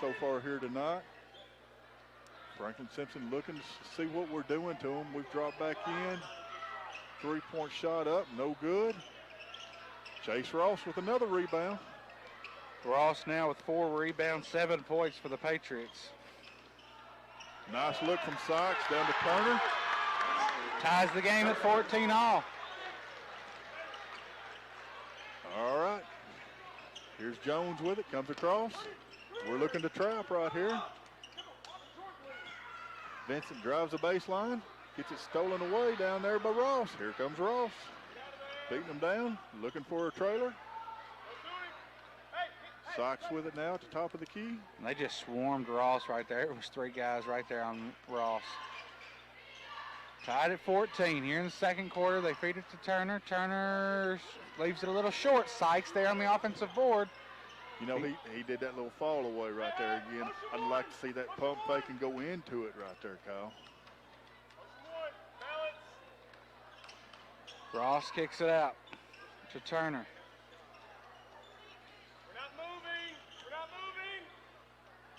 so far here tonight. Franklin Simpson looking to see what we're doing to him. We've dropped back in. 3-point shot up, no good. Chase Ross with another rebound. Ross now with 4 rebounds, 7 points for the Patriots. Nice look from Sykes down to Turner. Ties the game at 14 all. All right. Here's Jones with it, comes across. We're looking to trap right here. Vincent drives the baseline, gets it stolen away down there by Ross. Here comes Ross. Beating him down, looking for a trailer. Sykes with it now at the top of the key. And they just swarmed Ross right there. It was 3 guys right there on Ross. Tied at 14 here in the second quarter. They feed it to Turner. Turner leaves it a little short. Sykes there on the offensive board. You know, he did that little fall away right there again. I'd like to see that pump fake and go into it right there, Kyle. Ross kicks it out to Turner.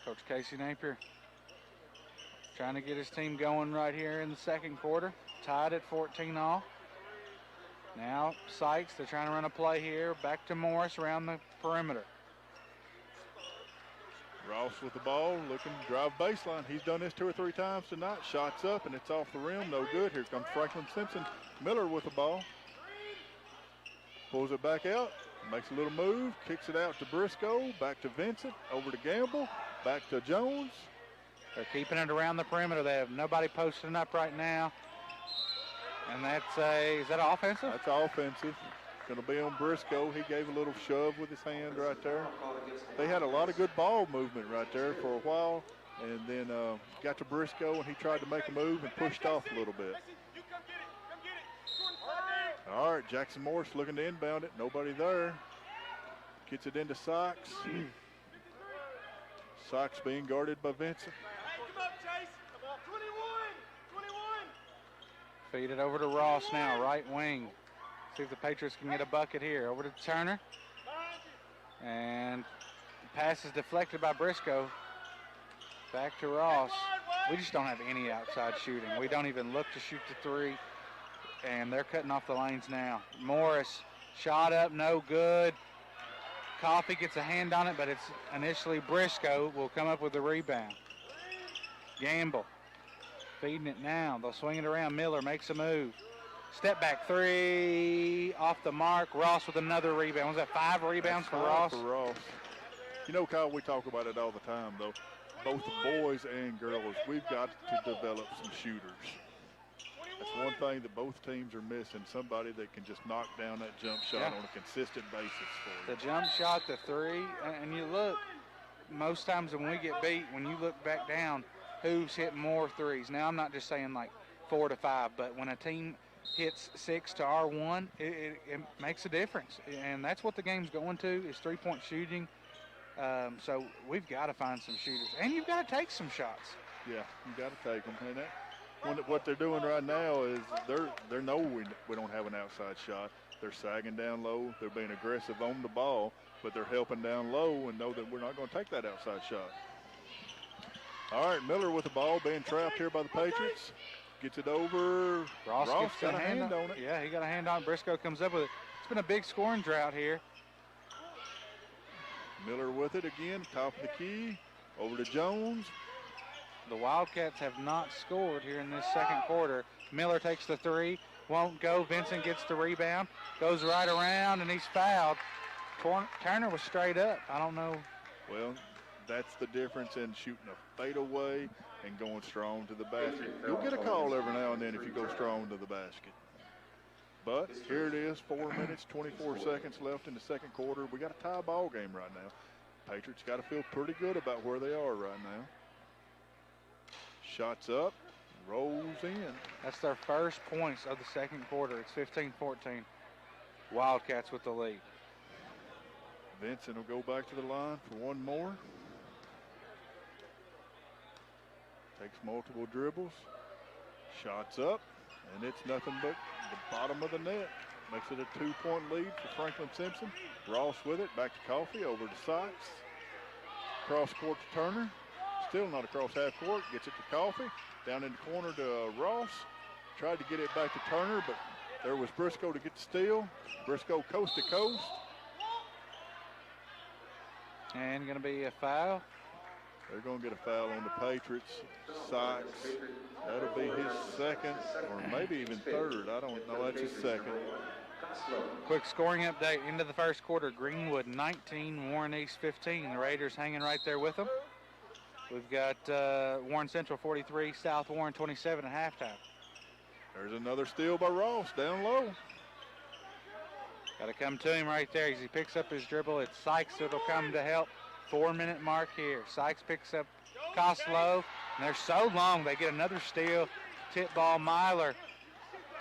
Coach Casey Napier trying to get his team going right here in the second quarter. Tied at 14 all. Now Sykes, they're trying to run a play here. Back to Morris around the perimeter. Ross with the ball, looking to drive baseline. He's done this 2 or 3 times tonight. Shots up, and it's off the rim. No good. Here comes Franklin Simpson. Miller with the ball. Pulls it back out. Makes a little move. Kicks it out to Briscoe. Back to Vincent. Over to Gamble. Back to Jones. They're keeping it around the perimeter. They have nobody posting up right now. And is that offensive? That's offensive. Going to be on Briscoe. He gave a little shove with his hand right there. They had a lot of good ball movement right there for a while. And then got to Briscoe, and he tried to make a move and pushed off a little bit. All right, Jackson Morris looking to inbound it. Nobody there. Gets it into Sykes. Sykes being guarded by Vincent. Feed it over to Ross now, right wing. See if the Patriots can get a bucket here. Over to Turner. And the pass is deflected by Briscoe. Back to Ross. We just don't have any outside shooting. We don't even look to shoot the 3. And they're cutting off the lanes now. Morris, shot up, no good. Coffey gets a hand on it, but it's initially Briscoe will come up with the rebound. Gamble Feeding it now. They'll swing it around. Miller makes a move. Step back three off the mark. Ross with another rebound. Was that 5 rebounds for Ross? For Ross. You know, Kyle, we talk about it all the time, though. Both boys and girls, we've got to develop some shooters. That's one thing that both teams are missing, somebody that can just knock down that jump shot on a consistent basis for you. The jump shot, the three, and you look, most times when we get beat, when you look back down, who's hitting more threes? Now, I'm not just saying like 4 to 5, but when a team hits 6 to our 1, it makes a difference. And that's what the game's going to, is three-point shooting. So we've got to find some shooters. And you've got to take some shots. Yeah, you've got to take them. And what they're doing right now is they know we don't have an outside shot. They're sagging down low. They're being aggressive on the ball, but they're helping down low and know that we're not going to take that outside shot. All right, Miller with the ball, being trapped here by the Patriots. Gets it over. Ross got a hand on it. Yeah, he got a hand on it. Briscoe comes up with it. It's been a big scoring drought here. Miller with it again, top of the key. Over to Jones. The Wildcats have not scored here in this second quarter. Miller takes the three. Won't go. Vincent gets the rebound. Goes right around, and he's fouled. Turner was straight up. I don't know. Well, that's the difference in shooting a fadeaway and going strong to the basket. You'll get a call every now and then if you go strong to the basket. But here it is, 4 minutes, 24 seconds left in the second quarter. We got a tie ball game right now. Patriots got to feel pretty good about where they are right now. Shots up, rolls in. That's their first points of the second quarter. It's 15-14. Wildcats with the lead. Vincent will go back to the line for one more. Takes multiple dribbles. Shots up, and it's nothing but the bottom of the net. Makes it a 2-point lead for Franklin Simpson. Ross with it, back to Coffey, over to Sykes. Cross court to Turner. Still not across half court. Gets it to Coffey. Down in the corner to Ross. Tried to get it back to Turner, but there was Briscoe to get the steal. Briscoe coast to coast. And going to be a foul. They're going to get a foul on the Patriots. Sykes, that'll be his second or maybe even third. I don't know. That's his second. Quick scoring update. Into the first quarter, Greenwood 19, Warren East 15. The Raiders hanging right there with them. We've got Warren Central 43, South Warren 27 at halftime. There's another steal by Ross down low. Got to come to him right there as he picks up his dribble. It's Sykes that'll come to help. 4-minute mark here. Sykes picks up Koslow, and they're so long they get another steal. Tip ball Myler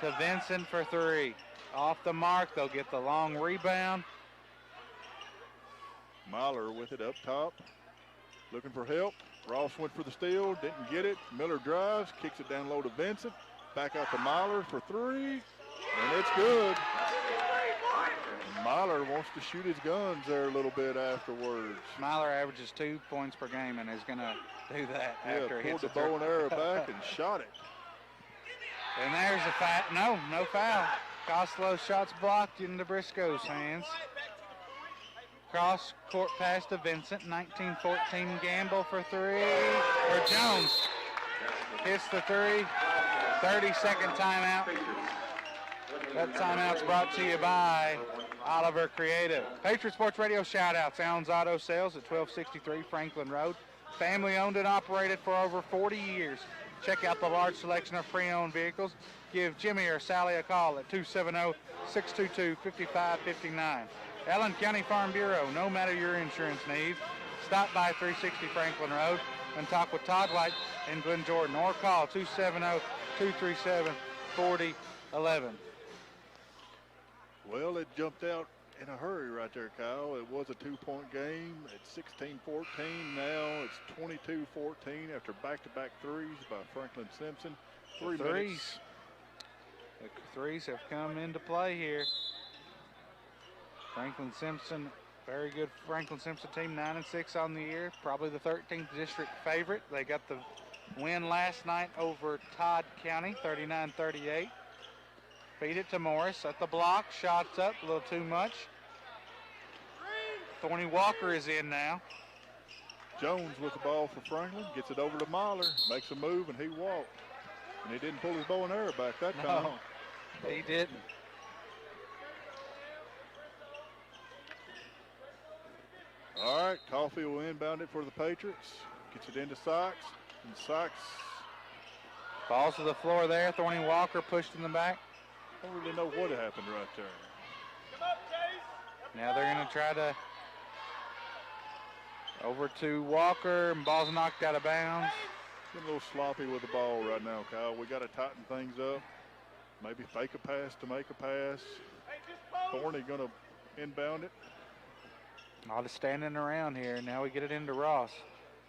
to Vincent for three. Off the mark, they'll get the long rebound. Myler with it up top, looking for help. Ross went for the steal, didn't get it. Miller drives, kicks it down low to Vincent. Back out to Myler for three, and it's good. Myler wants to shoot his guns there a little bit afterwards. Myler averages 2 points per game and is going to do that after he hits the bow and arrow back and shot it. And there's a foul. No foul. Koslow's shot's blocked into Briscoe's hands. Cross court pass to Vincent. 19-14 Gamble for three. For Jones. Hits the three. 30-second timeout. That timeout's brought to you by Oliver Creative. Patriot Sports Radio shout-outs. Allen's Auto Sales at 1263 Franklin Road. Family owned and operated for over 40 years. Check out the large selection of pre-owned vehicles. Give Jimmy or Sally a call at 270-622-5559. Allen County Farm Bureau, no matter your insurance needs. Stop by 360 Franklin Road and talk with Todd White in Glen Jordan or call 270-237-4011. Well, it jumped out in a hurry right there, Kyle. It was a 2-point game. It's 16-14 now. It's 22-14 after back-to-back threes by Franklin Simpson. The threes have come into play here. Franklin Simpson, very good Franklin Simpson team, 9-6 on the year. Probably the 13th district favorite. They got the win last night over Todd County, 39-38. Feed it to Morris at the block. Shots up, a little too much. Thorny Walker is in now. Jones with the ball for Franklin. Gets it over to Myler. Makes a move, and he walked. And he didn't pull his bow and arrow back that time. No, he didn't. All right, Coffee will inbound it for the Patriots. Gets it into Sykes, and Sykes falls to the floor there. Thorny Walker pushed in the back. don't really know what happened right there. Now they're going to try to over to Walker, and ball's knocked out of bounds. Getting a little sloppy with the ball right now, Kyle. We got to tighten things up. Maybe fake a pass to make a pass. Thorny going to inbound it. A lot of standing around here. Now we get it into Ross.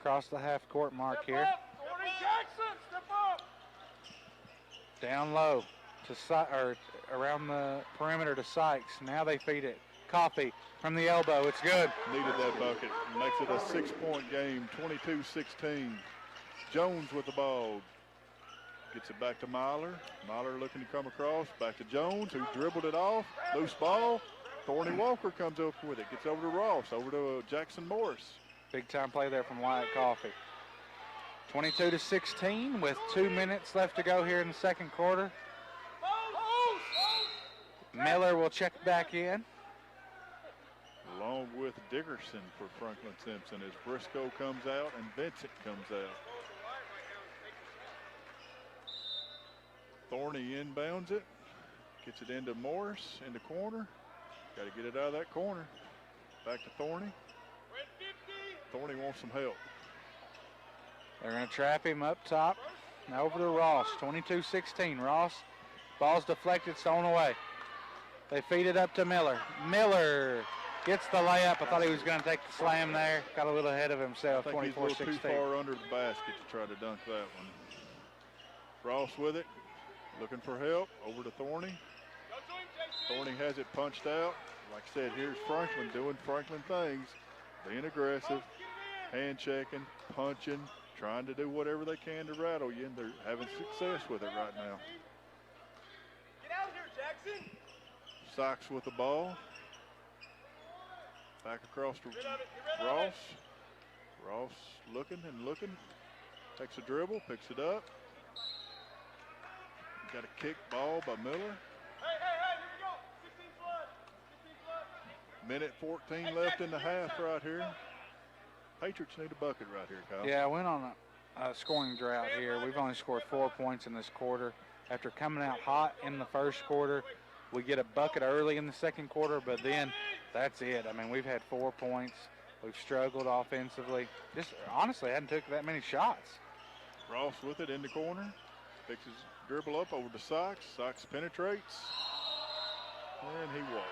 Across the half court mark here. Down low to or around the perimeter to Sykes. Now they feed it. Coffee from the elbow. It's good. Needed that bucket. Makes it a 6-point game, 22-16. Jones with the ball. Gets it back to Myler. Myler looking to come across. Back to Jones, who dribbled it off. Loose ball. Thorny Walker comes up with it. Gets over to Ross. Over to Jackson Morris. Big time play there from Wyatt Coffee. 22-16 with 2 minutes left to go here in the second quarter. Miller will check back in. Along with Dickerson for Franklin Simpson as Briscoe comes out and Vincent comes out. Thorny inbounds it. Gets it into Morris in the corner. Got to get it out of that corner. Back to Thorny. Thorny wants some help. They're going to trap him up top. Now over to Ross, 22-16. Ross, ball's deflected, stolen away. They feed it up to Miller. Miller gets the layup. I thought he was going to take the slam there. Got a little ahead of himself, 24-16. I think he's a little too far under the basket to try to dunk that one. Ross with it, looking for help. Over to Thorny. Thorny has it punched out. Like I said, here's Franklin doing Franklin things. Being aggressive, hand checking, punching, trying to do whatever they can to rattle you, and they're having success with it right now. Get out of here, Jackson. Sykes with the ball. Back across to Ross. Ross looking and looking. Takes a dribble, picks it up. Got a kick ball by Miller. Hey, here we go. 16 flood. 16 flood. Minute 14 left in the half right here. Patriots need a bucket right here, Kyle. Yeah, I went on a scoring drought here. We've only scored 4 points in this quarter. After coming out hot in the first quarter, we get a bucket early in the second quarter, but then that's it. I mean, we've had 4 points. We've struggled offensively. Just honestly hadn't took that many shots. Ross with it in the corner. Picks his dribble up over to Sykes. Sykes penetrates. And he walks.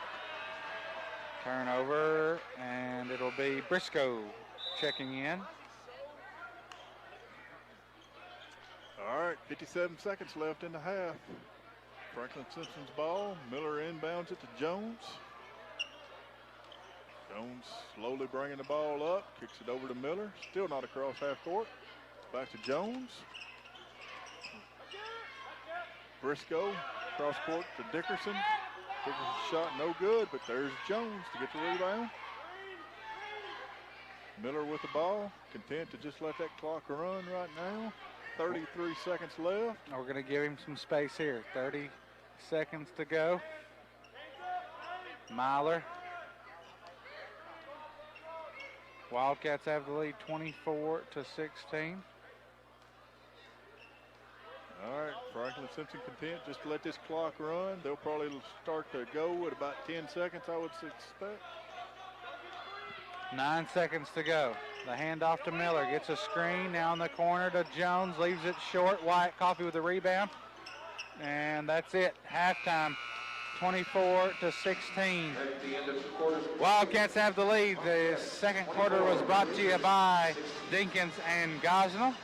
Turnover, and it'll be Briscoe checking in. All right, 57 seconds left in the half. Franklin Simpson's ball. Miller inbounds it to Jones. Jones slowly bringing the ball up. Kicks it over to Miller. Still not across half court. Back to Jones. Briscoe cross court to Dickerson. Dickerson's shot no good, but there's Jones to get the rebound. Miller with the ball. Content to just let that clock run right now. 33 seconds left. We're going to give him some space here. 30 seconds to go. Myler. Wildcats have the lead 24-16. All right, Franklin Simpson content just to let this clock run. They'll probably start to go at about 10 seconds, I would expect. 9 seconds to go. The handoff to Miller. Gets a screen. Now in the corner to Jones. Leaves it short. Wyatt Coffee with the rebound. And that's it. Halftime. 24-16. Wildcats have the lead. The second quarter was brought to you by Dinkins and Gosnell.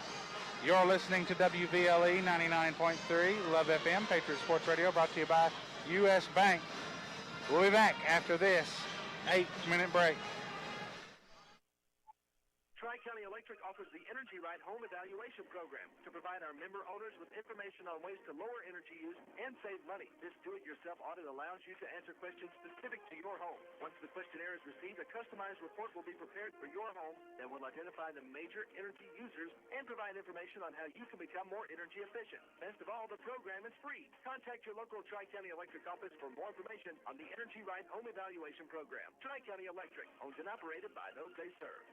You're listening to WVLE 99.3 Love FM, Patriot Sports Radio, brought to you by U.S. Bank. We'll be back after this 8-minute break. Tri-County Electric offers the Energy Right Home Evaluation Program to provide our member owners with information on ways to lower energy use and save money. This do-it-yourself audit allows you to answer questions specific to your home. Once the questionnaire is received, a customized report will be prepared for your home that will identify the major energy users and provide information on how you can become more energy efficient. Best of all, the program is free. Contact your local Tri-County Electric office for more information on the Energy Right Home Evaluation Program. Tri-County Electric, owned and operated by those they serve.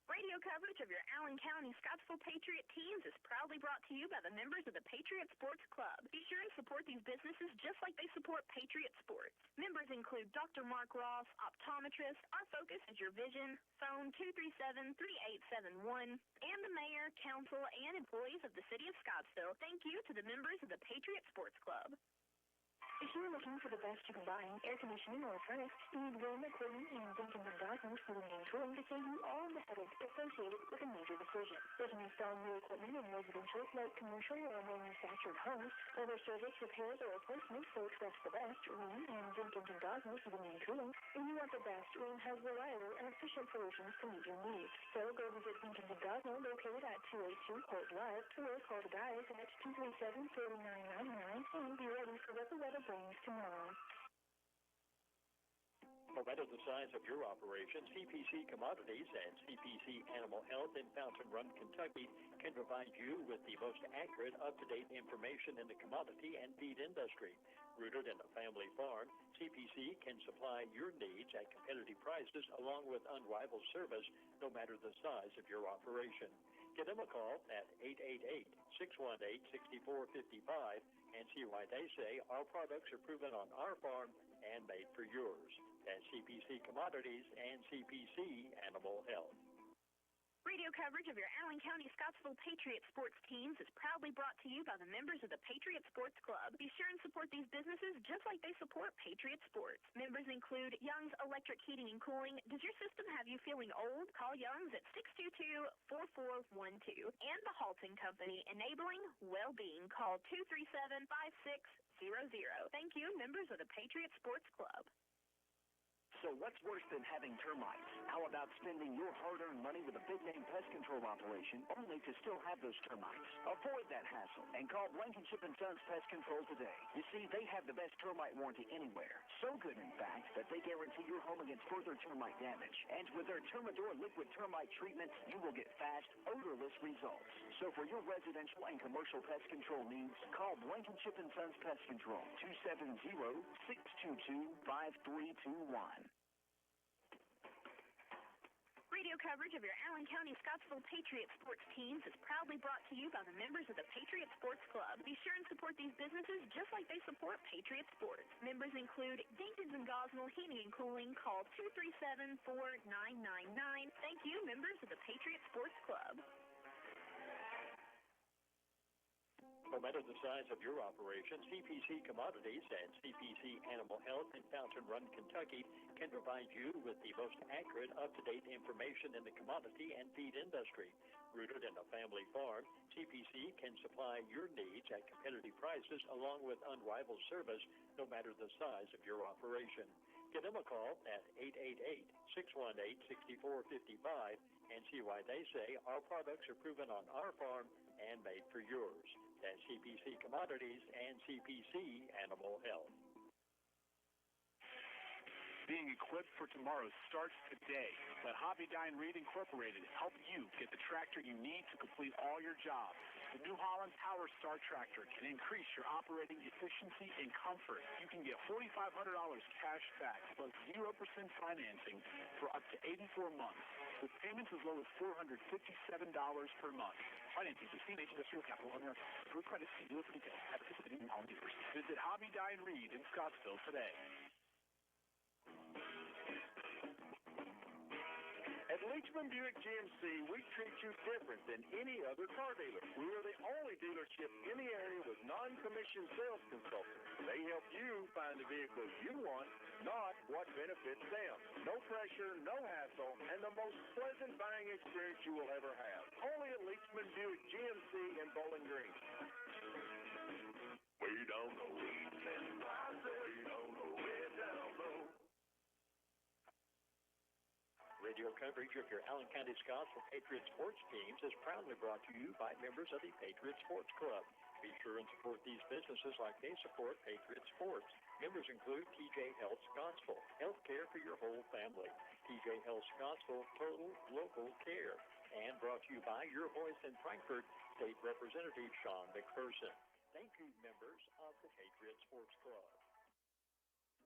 Radio coverage of your Allen County Scottsville Patriot teams is proudly brought to you by the members of the Patriot Sports Club. Be sure and support these businesses just like they support Patriot Sports. Members include Dr. Mark Ross, optometrist. Our focus is your vision. Phone 237-3871. And the mayor, council, and employees of the city of Scottsville. Thank you to the members of the Patriot Sports Club. If you're looking for the best you can buy in air conditioning or furnace, you need Wilmer Cooling and Duncan McDonald's Cooling and Cooling to save you all the headaches associated with a major decision. They can install new equipment in residential, light commercial, or manufactured homes. Whether service, repairs, or replacements, so expect the best. Wilmer and Duncan McDonald's Cooling and Cooling. If you want the best, Wilmer has reliable and efficient solutions to meet your needs. So go visit Duncan McDonald located at 282 Court Drive, or call the guys at 237-3999 and be ready for what the weather brings tomorrow. No matter the size of your operation, CPC Commodities and CPC Animal Health in Fountain Run, Kentucky can provide you with the most accurate, up-to-date information in the commodity and feed industry. Rooted in a family farm, CPC can supply your needs at competitive prices along with unrivaled service, no matter the size of your operation. Give them a call at 888-618-6455 and see why they say our products are proven on our farm and made for yours. That's CPC Commodities and CPC Animal Health. Radio coverage of your Allen County Scottsville Patriot sports teams is proudly brought to you by the members of the Patriot Sports Club. Be sure and support these businesses just like they support Patriot Sports. Members include Young's Electric Heating and Cooling. Does your system have you feeling old? Call Young's at 622-4412. And the Halton Company, enabling well-being. Call 237-5600. Thank you, members of the Patriot Sports Club. So what's worse than having termites? How about spending your hard-earned money with a big-name pest control operation only to still have those termites? Avoid that hassle and call Blankenship & Sons Pest Control today. You see, they have the best termite warranty anywhere. So good, in fact, that they guarantee your home against further termite damage. And with their Termidor liquid termite treatment, you will get fast, odorless results. So for your residential and commercial pest control needs, call Blankenship & Sons Pest Control, 270-622-5321. Radio coverage of your Allen County Scottsville Patriot sports teams is proudly brought to you by the members of the Patriot Sports Club. Be sure and support these businesses just like they support Patriot Sports. Members include Dinkins and Gosnell Heating and Cooling. Call 237-4999. Thank you, members of the Patriot Sports Club. No matter the size of your operation, CPC Commodities and CPC Animal Health in Fountain Run, Kentucky can provide you with the most accurate, up-to-date information in the commodity and feed industry. Rooted in a family farm, CPC can supply your needs at competitive prices along with unrivaled service, no matter the size of your operation. Give them a call at 888-618-6455 and see why they say our products are proven on our farm and made for yours. That's CPC Commodities and CPC Animal Health. Being equipped for tomorrow starts today. Let Hobbydyne Reed Incorporated help you get the tractor you need to complete all your jobs. The New Holland Power Star Tractor can increase your operating efficiency and comfort. You can get $4,500 cash back plus 0% financing for up to 84 months, with payments as low as $457 per month. Financing through CNH Industrial Capital America. Through credit, see dealer for details at participating New Holland dealers. Visit Hobbydyne Reed in Scottsville today. At Leachman Buick GMC, we treat you different than any other car dealer. We are the only dealership in the area with non-commissioned sales consultants. They help you find the vehicle you want, not what benefits them. No pressure, no hassle, and the most pleasant buying experience you will ever have. Only at Leachman Buick GMC in Bowling Green. We don't know. We don't know. We don't know. Radio coverage of your Allen County Scottsville Patriot sports teams is proudly brought to you by members of the Patriot Sports Club. Be sure and support these businesses like they support Patriot Sports. Members include TJ Health Scottsville, health care for your whole family. TJ Health Scottsville, total local care. And brought to you by your voice in Frankfort, State Representative Sean McPherson. Thank you, members of the Patriot Sports Club.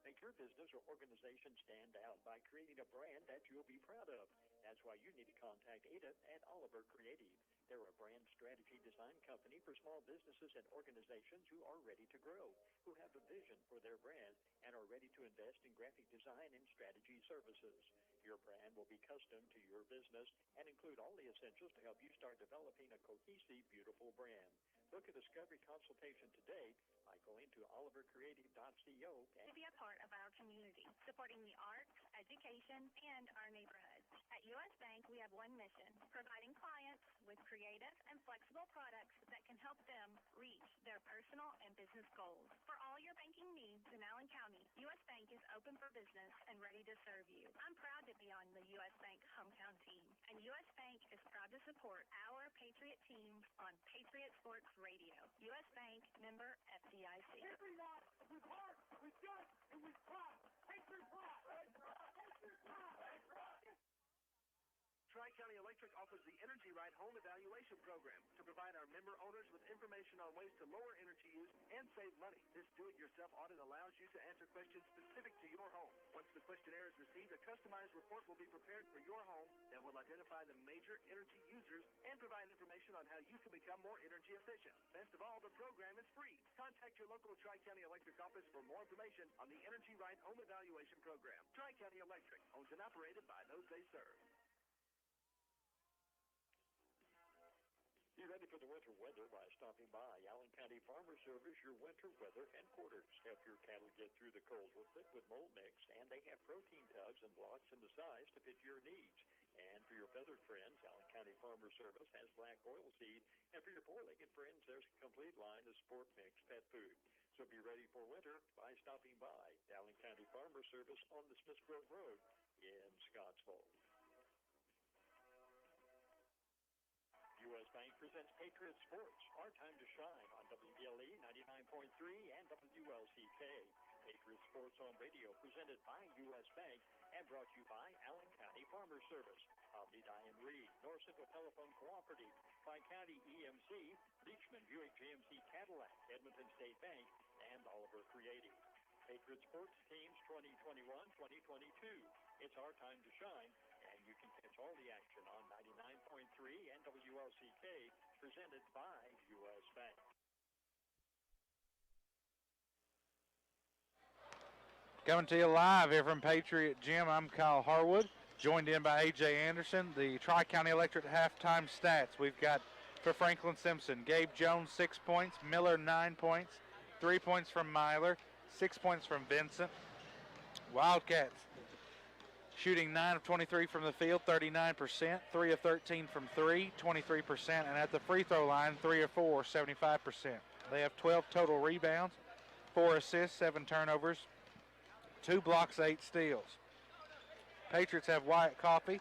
Make your business or organization stand out by creating a brand that you'll be proud of. That's why you need to contact Ada at Oliver Creative. They're a brand strategy design company for small businesses and organizations who are ready to grow, who have a vision for their brand, and are ready to invest in graphic design and strategy services. Your brand will be custom to your business and include all the essentials to help you start developing a cohesive, beautiful brand. Book a discovery consultation today by going to olivercreative.co. To be a part of our community, supporting the arts, education, and our neighborhood. At U.S. Bank, we have one mission, providing clients with creative and flexible products that can help them reach their personal and business goals. For all your banking needs in Allen County, U.S. Bank is open for business and ready to serve you. I'm proud to be on the U.S. Bank hometown team, and U.S. Bank is proud to support our Patriot team on Patriot Sports Radio. U.S. Bank, member FDIC. Everyone, with heart, with guts, and with pride. Patriot pride. Patriot pride. Tri-County Electric offers the Energy Right Home Evaluation Program to provide our member owners with information on ways to lower energy use and save money. This do-it-yourself audit allows you to answer questions specific to your home. Once the questionnaire is received, a customized report will be prepared for your home that will identify the major energy users and provide information on how you can become more energy efficient. Best of all, the program is free. Contact your local Tri-County Electric office for more information on the Energy Right Home Evaluation Program. Tri-County Electric, owned and operated by those they serve. Be ready for the winter weather by stopping by Allen County Farmer Service, your winter weather headquarters. Help your cattle get through the cold with liquid mold mix, and they have protein tubs and blocks in the size to fit your needs. And for your feathered friends, Allen County Farmer Service has black oil seed, and for your four-legged friends, there's a complete line of sport mix pet food. So be ready for winter by stopping by Allen County Farmer Service on the Smithsgrove Road in Scottsville. U.S. Bank presents Patriot Sports, our time to shine on WBLE 99.3 and WLCK. Patriot Sports on radio presented by U.S. Bank and brought to you by Allen County Farmer Service, Omni Diane Reed, North Central Telephone Cooperative, Tri-County EMC, Leachman Buick GMC Cadillac, Edmonton State Bank, and Oliver Creative. Patriot Sports Teams 2021-2022. It's our time to shine. You can catch all the action on 99.3 and WLCK, presented by U.S. Bank. Coming to you live here from Patriot Gym, I'm Kyle Harwood, joined in by A.J. Anderson. The Tri-County Electric halftime stats. We've got for Franklin Simpson, Gabe Jones 6 points, Miller 9 points, 3 points from Myler, 6 points from Vincent. Wildcats shooting 9 of 23 from the field, 39%, 3 of 13 from 3, 23%, and at the free throw line, 3 of 4, 75%. They have 12 total rebounds, 4 assists, 7 turnovers, 2 blocks, 8 steals. Patriots have Wyatt Coffey,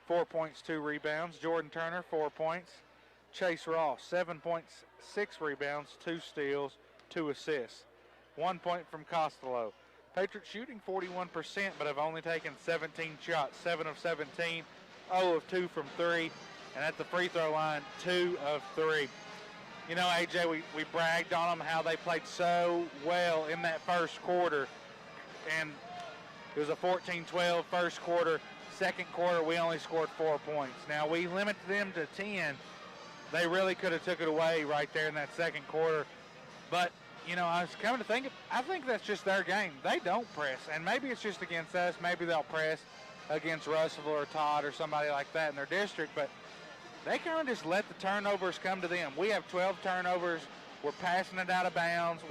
4 points, 2 rebounds, Jordan Turner, 4 points, Chase Ross, 7 points, 6 rebounds, 2 steals, 2 assists, 1 point from Costello. Patriots shooting 41%, but have only taken 17 shots, 7 of 17, 0 of 2 from 3, and at the free throw line, 2 of 3. You know, AJ, we bragged on them how they played so well in that first quarter, and it was a 14-12 first quarter. Second quarter, we only scored 4 points. Now, we limited them to 10. They really could have took it away right there in that second quarter, but you know, I was coming to think, I think that's just their game. They don't press, and maybe it's just against us. Maybe they'll press against Russell or Todd or somebody like that in their district, but they kind of just let the turnovers come to them. We have 12 turnovers. We're passing it out of bounds.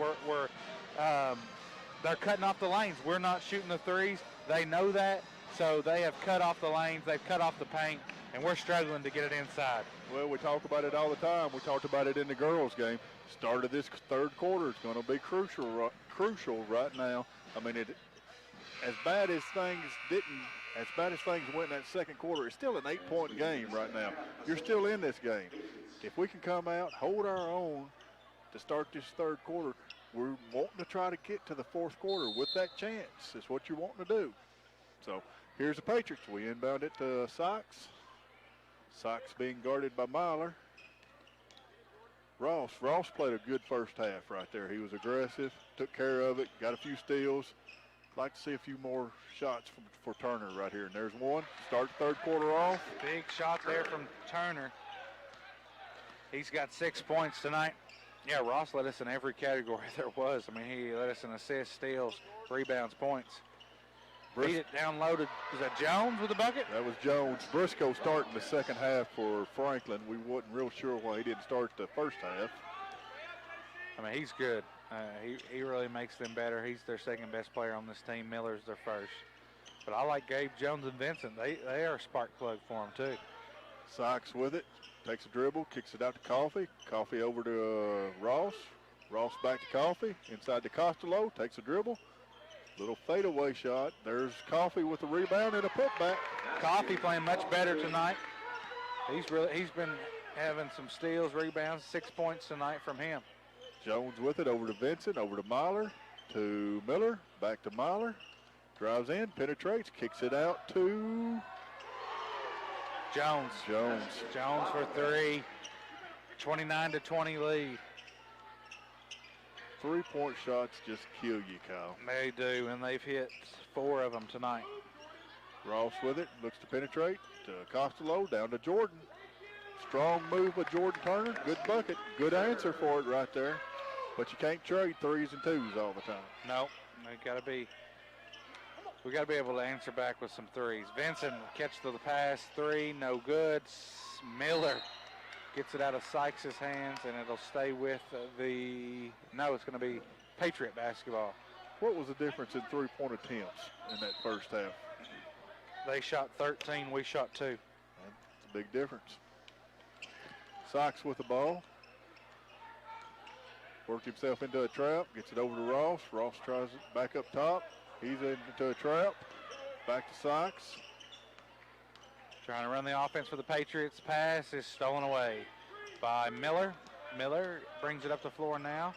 They're cutting off the lanes. We're not shooting the threes. They know that, so they have cut off the lanes. They've cut off the paint, and we're struggling to get it inside. Well, we talk about it all the time. We talked about it in the girls' game. Start of this third quarter is going to be crucial right now. I mean, as bad as things didn't as bad as things went in that second quarter, it's still an 8-point game right now. You're still in this game. If we can come out, hold our own to start this third quarter, we're wanting to try to get to the fourth quarter with that chance. It's what you're wanting to do. So here's the Patriots. We inbound it to Sykes. Sykes being guarded by Myler. Ross played a good first half right there. He was aggressive, took care of it, got a few steals. Like to see a few more shots for Turner right here. And there's one. Start the third quarter off. Big shot there from Turner. He's got 6 points tonight. Yeah, Ross led us in every category there was. I mean, he led us in assists, steals, rebounds, points. Beat it down loaded. Was that Jones with the bucket? That was Jones. Briscoe starting the second half for Franklin. We wasn't real sure why he didn't start the first half. I mean, he's good. He really makes them better. He's their second best player on this team. Miller's their first. But I like Gabe Jones and Vincent. They are a spark plug for him, too. Sykes with it. Takes a dribble, kicks it out to Coffee. Coffee over to Ross. Ross back to Coffee. Inside to Costello. Takes a dribble. Little fadeaway shot. There's Coffee with the rebound and a putback. Coffee playing much better tonight. He's been having some steals, rebounds, 6 points tonight from him. Jones with it over to Vincent, over to Myler, to Miller, back to Myler. Drives in, penetrates, kicks it out to Jones. Jones for three. 29-20 lead. 3-point shots just kill you, Kyle. They do, and they've hit 4 of them tonight. Ross with it, looks to penetrate to Costello, down to Jordan. Strong move by Jordan Turner. Good bucket. Good answer for it right there. But you can't trade 3s and 2s all the time. No, we got to be able to answer back with some 3s. Vincent catch the pass, 3, no good. Miller gets it out of Sykes' hands, and it'll stay with it's going to be Patriot basketball. What was the difference in 3-point attempts in that first half? They shot 13, we shot 2. That's a big difference. Sykes with the ball. Worked himself into a trap, gets it over to Ross. Ross tries it back up top. He's into a trap. Back to Sykes. Trying to run the offense for the Patriots. Pass is stolen away by Miller. Miller brings it up the floor now.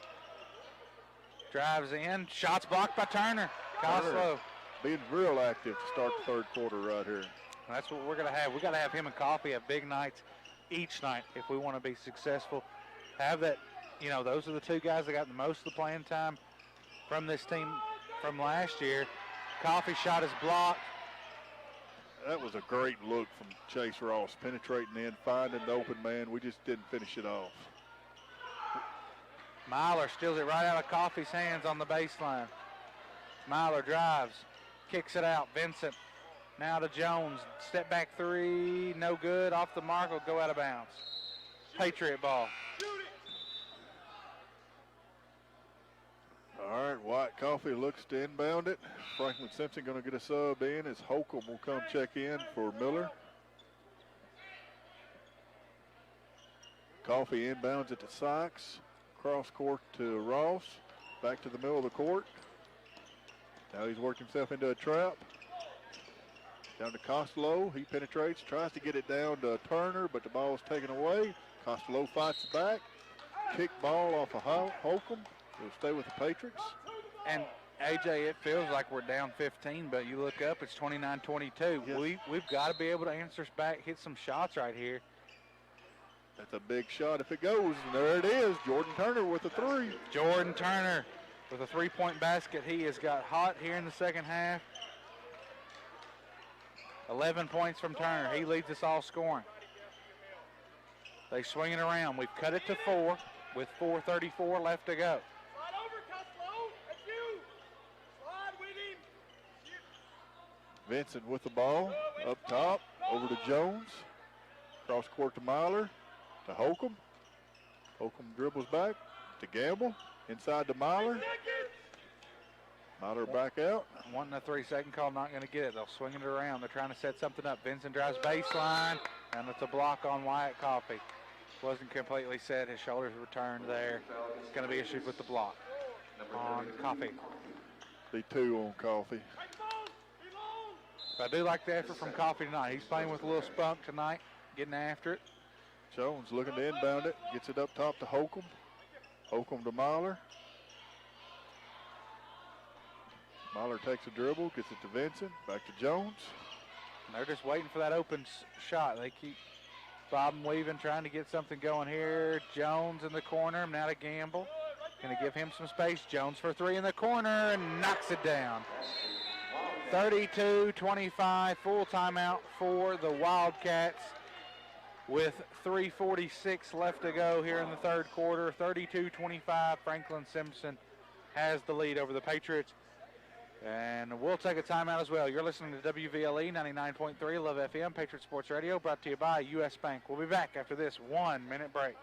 Drives in. Shots blocked by Turner. Costello. Being real active to start the third quarter right here. That's what we're going to have. We've got to have him and Coffee have big nights each night if we want to be successful. Have that, those are the 2 guys that got the most of the playing time from this team from last year. Coffee shot is blocked. That was a great look from Chase Ross, penetrating in, finding the open man. We just didn't finish it off. Myler steals it right out of Coffee's hands on the baseline. Myler drives, kicks it out. Vincent now to Jones. Step back 3, no good. Off the mark, will go out of bounds. Patriot ball. All right, White Coffee looks to inbound it. Franklin Simpson going to get a sub in as Holcomb will come check in for Miller. Coffee inbounds it to Sykes. Cross court to Ross. Back to the middle of the court. Now he's worked himself into a trap. Down to Costello. He penetrates, tries to get it down to Turner, but the ball is taken away. Costello fights back. Kick ball off of Holcomb. He'll stay with the Patriots. And AJ, it feels like we're down 15, but you look up, it's 29-22. Yes. We've got to be able to answer back, hit some shots right here. That's a big shot if it goes. And there it is. Jordan Turner with a 3. Jordan Turner with a 3-point basket. He has got hot here in the second half. 11 points from Turner. He leads us all scoring. They swing it around. We've cut it to 4 with 4:34 left to go. Vincent with the ball up top, over to Jones. Cross court to Myler, to Holcomb. Holcomb dribbles back to Gamble. Inside to Myler. Myler back out. Wanting a 3-second call, not going to get it. They'll swing it around. They're trying to set something up. Vincent drives baseline, and it's a block on Wyatt Coffee. Wasn't completely set. His shoulders returned there. It's going to be issued with the block on Coffee. Be 2 on Coffee. But I do like the effort from Coffee tonight. He's playing with a little spunk tonight, getting after it. Jones looking to inbound it, gets it up top to Holcomb. Holcomb to Myler. Myler takes a dribble, gets it to Vincent, back to Jones. And they're just waiting for that open shot. They keep bobbing, weaving, trying to get something going here. Jones in the corner, now to Gamble. Going to give him some space. Jones for three in the corner and knocks it down. 32-25, full timeout for the Wildcats with 3:46 left to go here in the third quarter. 32-25, Franklin Simpson has the lead over the Patriots. And we'll take a timeout as well. You're listening to WVLE 99.3 Love FM, Patriot Sports Radio, brought to you by U.S. Bank. We'll be back after this 1-minute break.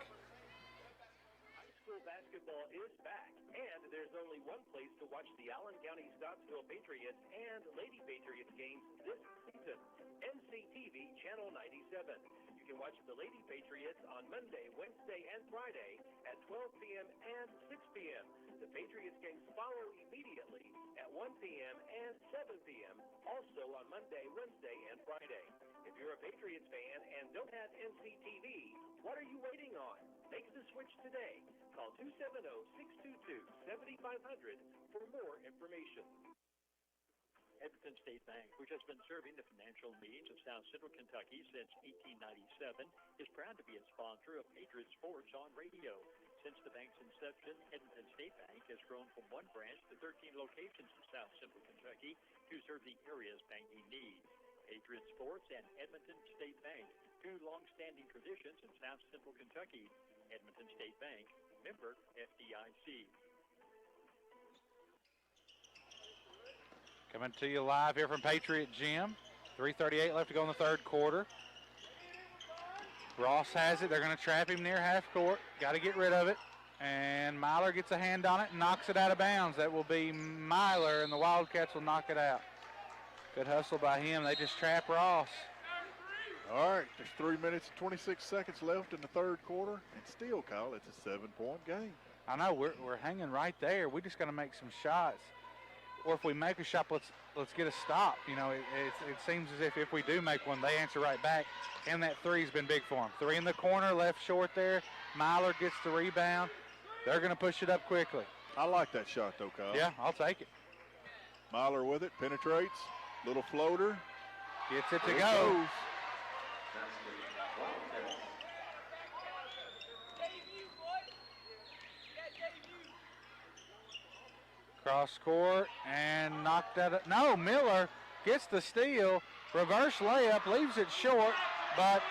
High school basketball is back, and there's only one place to watch the Allen County Scottsville Patriots and Lady Patriots games this season. NCTV Channel 97. You can watch the Lady Patriots on Monday, Wednesday, and Friday at 12 p.m. and 6 p.m. The Patriots games follow immediately at 1 p.m. and 7 p.m. also on Monday, Wednesday, and Friday. If you're a Patriots fan and don't have NCTV, what are you waiting on? Make the switch today. Call 270-622-7500 for more information. Edmonton State Bank, which has been serving the financial needs of South Central Kentucky since 1897, is proud to be a sponsor of Patriot Sports on radio. Since the bank's inception, Edmonton State Bank has grown from one branch to 13 locations in South Central Kentucky to serve the area's banking needs. Patriot Sports and Edmonton State Bank, two long-standing traditions in South Central Kentucky. Edmonton State Bank, member FDIC. Coming to you live here from Patriot Gym. 3:38 left to go in the third quarter. Ross has it. They're going to trap him near half court. Got to get rid of it. And Myler gets a hand on it and knocks it out of bounds. That will be Myler, and the Wildcats will knock it out. Good hustle by him. They just trap Ross. All right, there's 3 minutes and 26 seconds left in the third quarter. And still, Kyle, it's a 7-point game. I know. We're hanging right there. We just got to make some shots. Or if we make a shot, let's get a stop. You know, it seems as if we do make one, they answer right back. And that three's been big for them. Three in the corner, left short there. Myler gets the rebound. They're going to push it up quickly. I like that shot, though, Kyle. Yeah, I'll take it. Myler with it, penetrates, little floater. Gets it to there go. It goes. Cross court and knocked that. No, Miller gets the steal. Reverse layup, leaves it short, but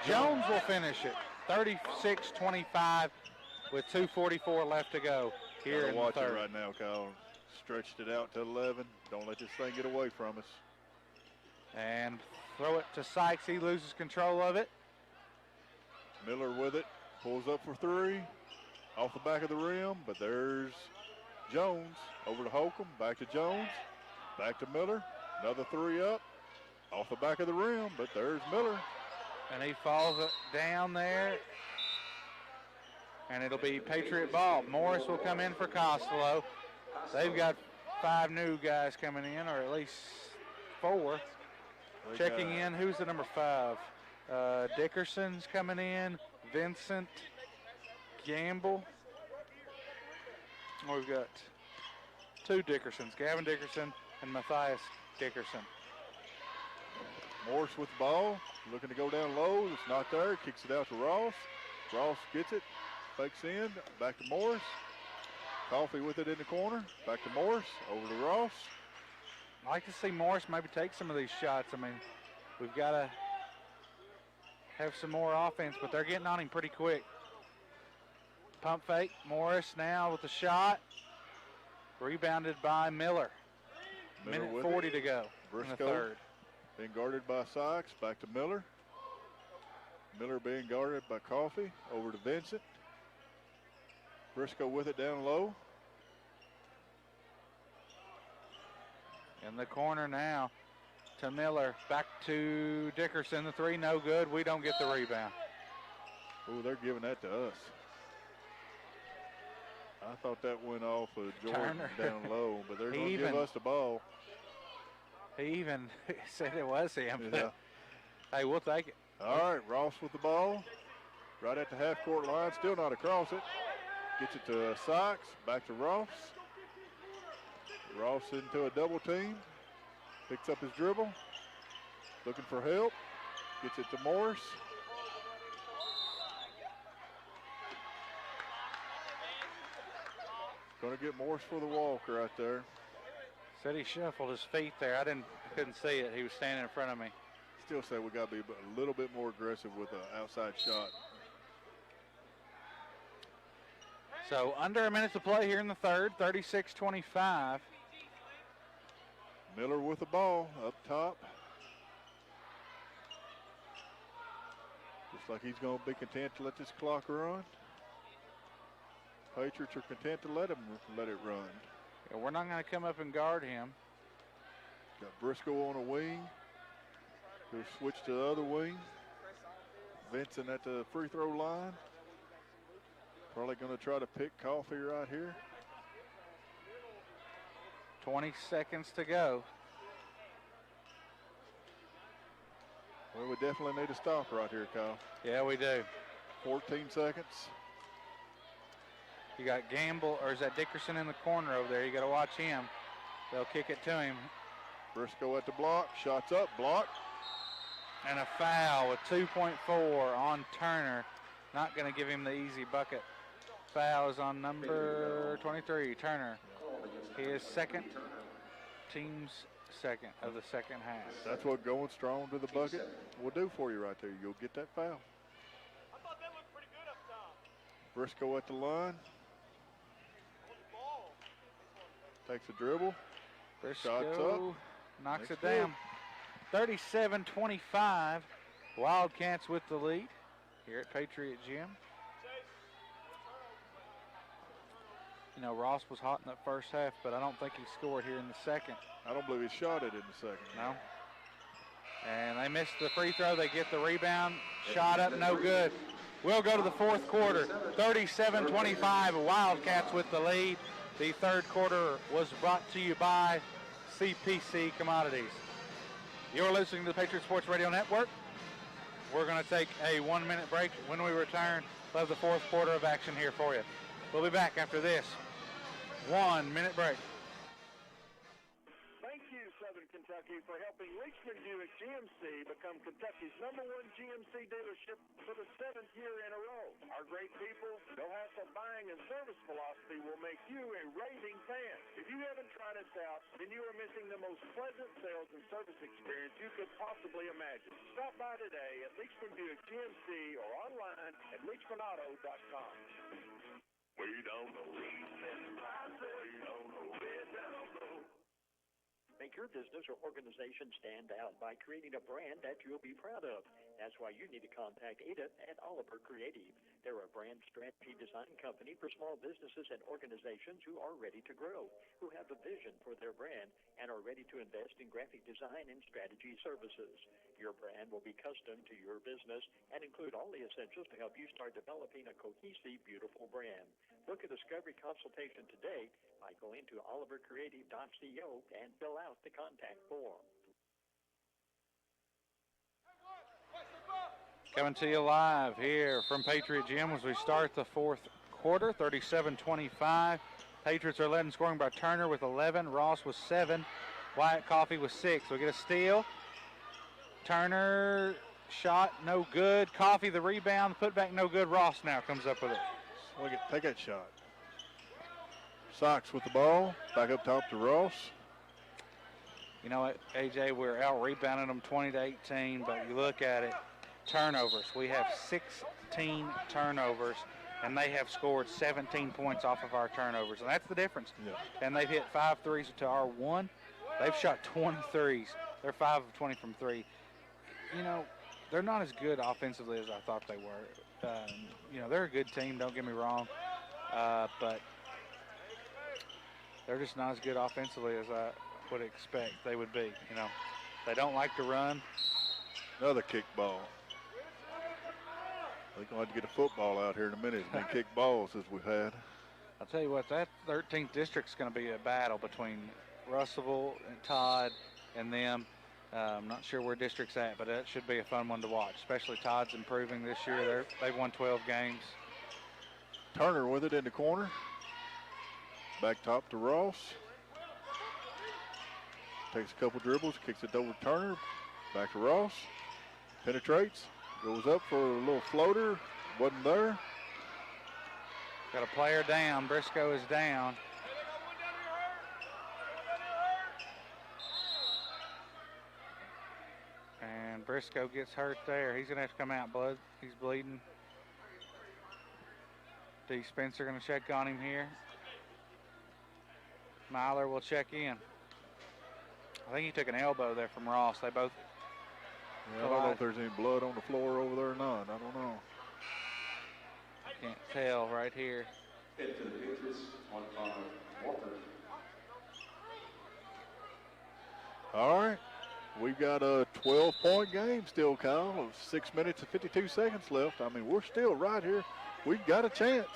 Jones will finish it. 36-25 with 2:44 left to go here in the watch third. It right now, Kyle. Stretched it out to 11. Don't let this thing get away from us. And throw it to Sykes. He loses control of it. Miller with it. Pulls up for three. Off the back of the rim, but there's Jones. Over to Holcomb. Back to Jones. Back to Miller. Another three up. Off the back of the rim, but there's Miller. And he falls down there. And it'll be Patriot ball. Morris will come in for Costello. They've got 5 new guys coming in, or at least 4. Checking in, who's the number 5? Dickerson's coming in. Vincent. Gamble. Oh, we've got 2 Dickersons, Gavin Dickerson and Matthias Dickerson. Morris with the ball, looking to go down low. It's not there. Kicks it out to Ross. Ross gets it, fakes in, back to Morris. Coffee with it in the corner, back to Morris, over to Ross. I'd like to see Morris maybe take some of these shots. I mean, we've got to have some more offense, but they're getting on him pretty quick. Pump fake, Morris now with the shot. Rebounded by Miller. Minute 40 to go in the third. Being guarded by Sykes, back to Miller. Miller being guarded by Coffee, over to Vincent. Briscoe with it down low. In the corner now to Miller. Back to Dickerson. The three no good. We don't get the rebound. Oh, they're giving that to us. I thought that went off of Jordan Turner. down low, but they're going to give us the ball. He even said it was him. Yeah. Hey, we'll take it. All right, Ross with the ball. Right at the half-court line, still not across it. Gets it to Sykes, back to Ross. Ross into a double team. Picks up his dribble. Looking for help. Gets it to Morris. Going to get Morris for the walk right there. Said he shuffled his feet there. I couldn't see it. He was standing in front of me. Still say we got to be a little bit more aggressive with an outside shot. So under a minute to play here in the third, 36-25. Miller with the ball up top. Looks like he's going to be content to let this clock run. Patriots are content to let it run. Yeah, we're not going to come up and guard him. Got Briscoe on a wing. He'll switch to the other wing. Vincent at the free throw line. Probably going to try to pick Coffee right here. 20 seconds to go. Well, we definitely need a stop right here, Kyle. Yeah, we do. 14 seconds. You got Gamble, or is that Dickerson in the corner over there? You got to watch him. They'll kick it to him. Briscoe at the block. Shots up, block. And a foul with 2.4 on Turner. Not going to give him the easy bucket. Foul is on number 23, Turner. His second, team's second of the second half. That's what going strong to the bucket will do for you right there. You'll get that foul. I thought that looked pretty good up top. Briscoe at the line. Takes a dribble. Shots up. Knocks it down. 37-25. Wildcats with the lead here at Patriot Gym. You know, Ross was hot in that first half, but I don't think he scored here in the second. I don't believe he shot it in the second. No. And they missed the free throw. They get the rebound. Shot up, no good. We'll go to the fourth quarter. 37-25. Wildcats with the lead. The third quarter was brought to you by CPC Commodities. You're listening to the Patriot Sports Radio Network. We're going to take a 1-minute break. When we return, we'll have the fourth quarter of action here for you. We'll be back after this 1-minute break. Thank you, Southern Kentucky, for helping Richmond Buick GMC become Kentucky's #1 GMC dealership for the 7th year in a row. Our great people, no hassle buying and service philosophy will make you a raving fan. If you haven't tried us out, then you are missing the most pleasant sales and service experience you could possibly imagine. Stop by today at Richmond Buick GMC or online at richmondauto.com. We don't know. We don't know. We don't know. Make your business or organization stand out by creating a brand that you'll be proud of. That's why you need to contact Ada at Oliver Creative. They're a brand strategy design company for small businesses and organizations who are ready to grow, who have a vision for their brand, and are ready to invest in graphic design and strategy services. Your brand will be custom to your business and include all the essentials to help you start developing a cohesive, beautiful brand. Book a discovery consultation today by going to olivercreative.co and fill out the contact form. Coming to you live here from Patriot Gym as we start the fourth quarter, 37-25. Patriots are led in scoring by Turner with 11, Ross with 7, Wyatt Coffee with 6. We get a steal. Turner shot, no good. Coffee the rebound, the putback, no good. Ross now comes up with it. Look at, take that shot. Sox with the ball, back up top to Ross. You know what, AJ, we're out rebounding them 20-18, but you look at it, turnovers. We have 16 turnovers, and they have scored 17 points off of our turnovers, and that's the difference. Yeah. And they've hit 5 threes to our 1. They've shot 20 threes. They're 5 of 20 from 3. You know, they're not as good offensively as I thought they were. You know, they're a good team, don't get me wrong, but they're just not as good offensively as I would expect they would be. You know, they don't like to run. Another kick ball. They're going to have to get a football out here in a minute as many kick balls as we've had. I'll tell you what, that 13th district's going to be a battle between Russellville and Todd and them. I'm not sure where district's at, but that should be a fun one to watch, especially Todd's improving this year. They've won 12 games. Turner with it in the corner. Back top to Ross. Takes a couple dribbles, kicks it over to Turner. Back to Ross. Penetrates. Goes up for a little floater. Wasn't there. Got a player down. Briscoe is down. And Briscoe gets hurt there. He's going to have to come out. Blood. He's bleeding. D. Spencer going to check on him here. Myler will check in. I think he took an elbow there from Ross. They both. Yeah, I don't know if there's any blood on the floor over there or not. I don't know. Can't tell right here. Hit to the Patriots, 1-5 Walker. All right. We've got a 12-point game still, Kyle, of 6 minutes and 52 seconds left. I mean, we're still right here. We've got a chance.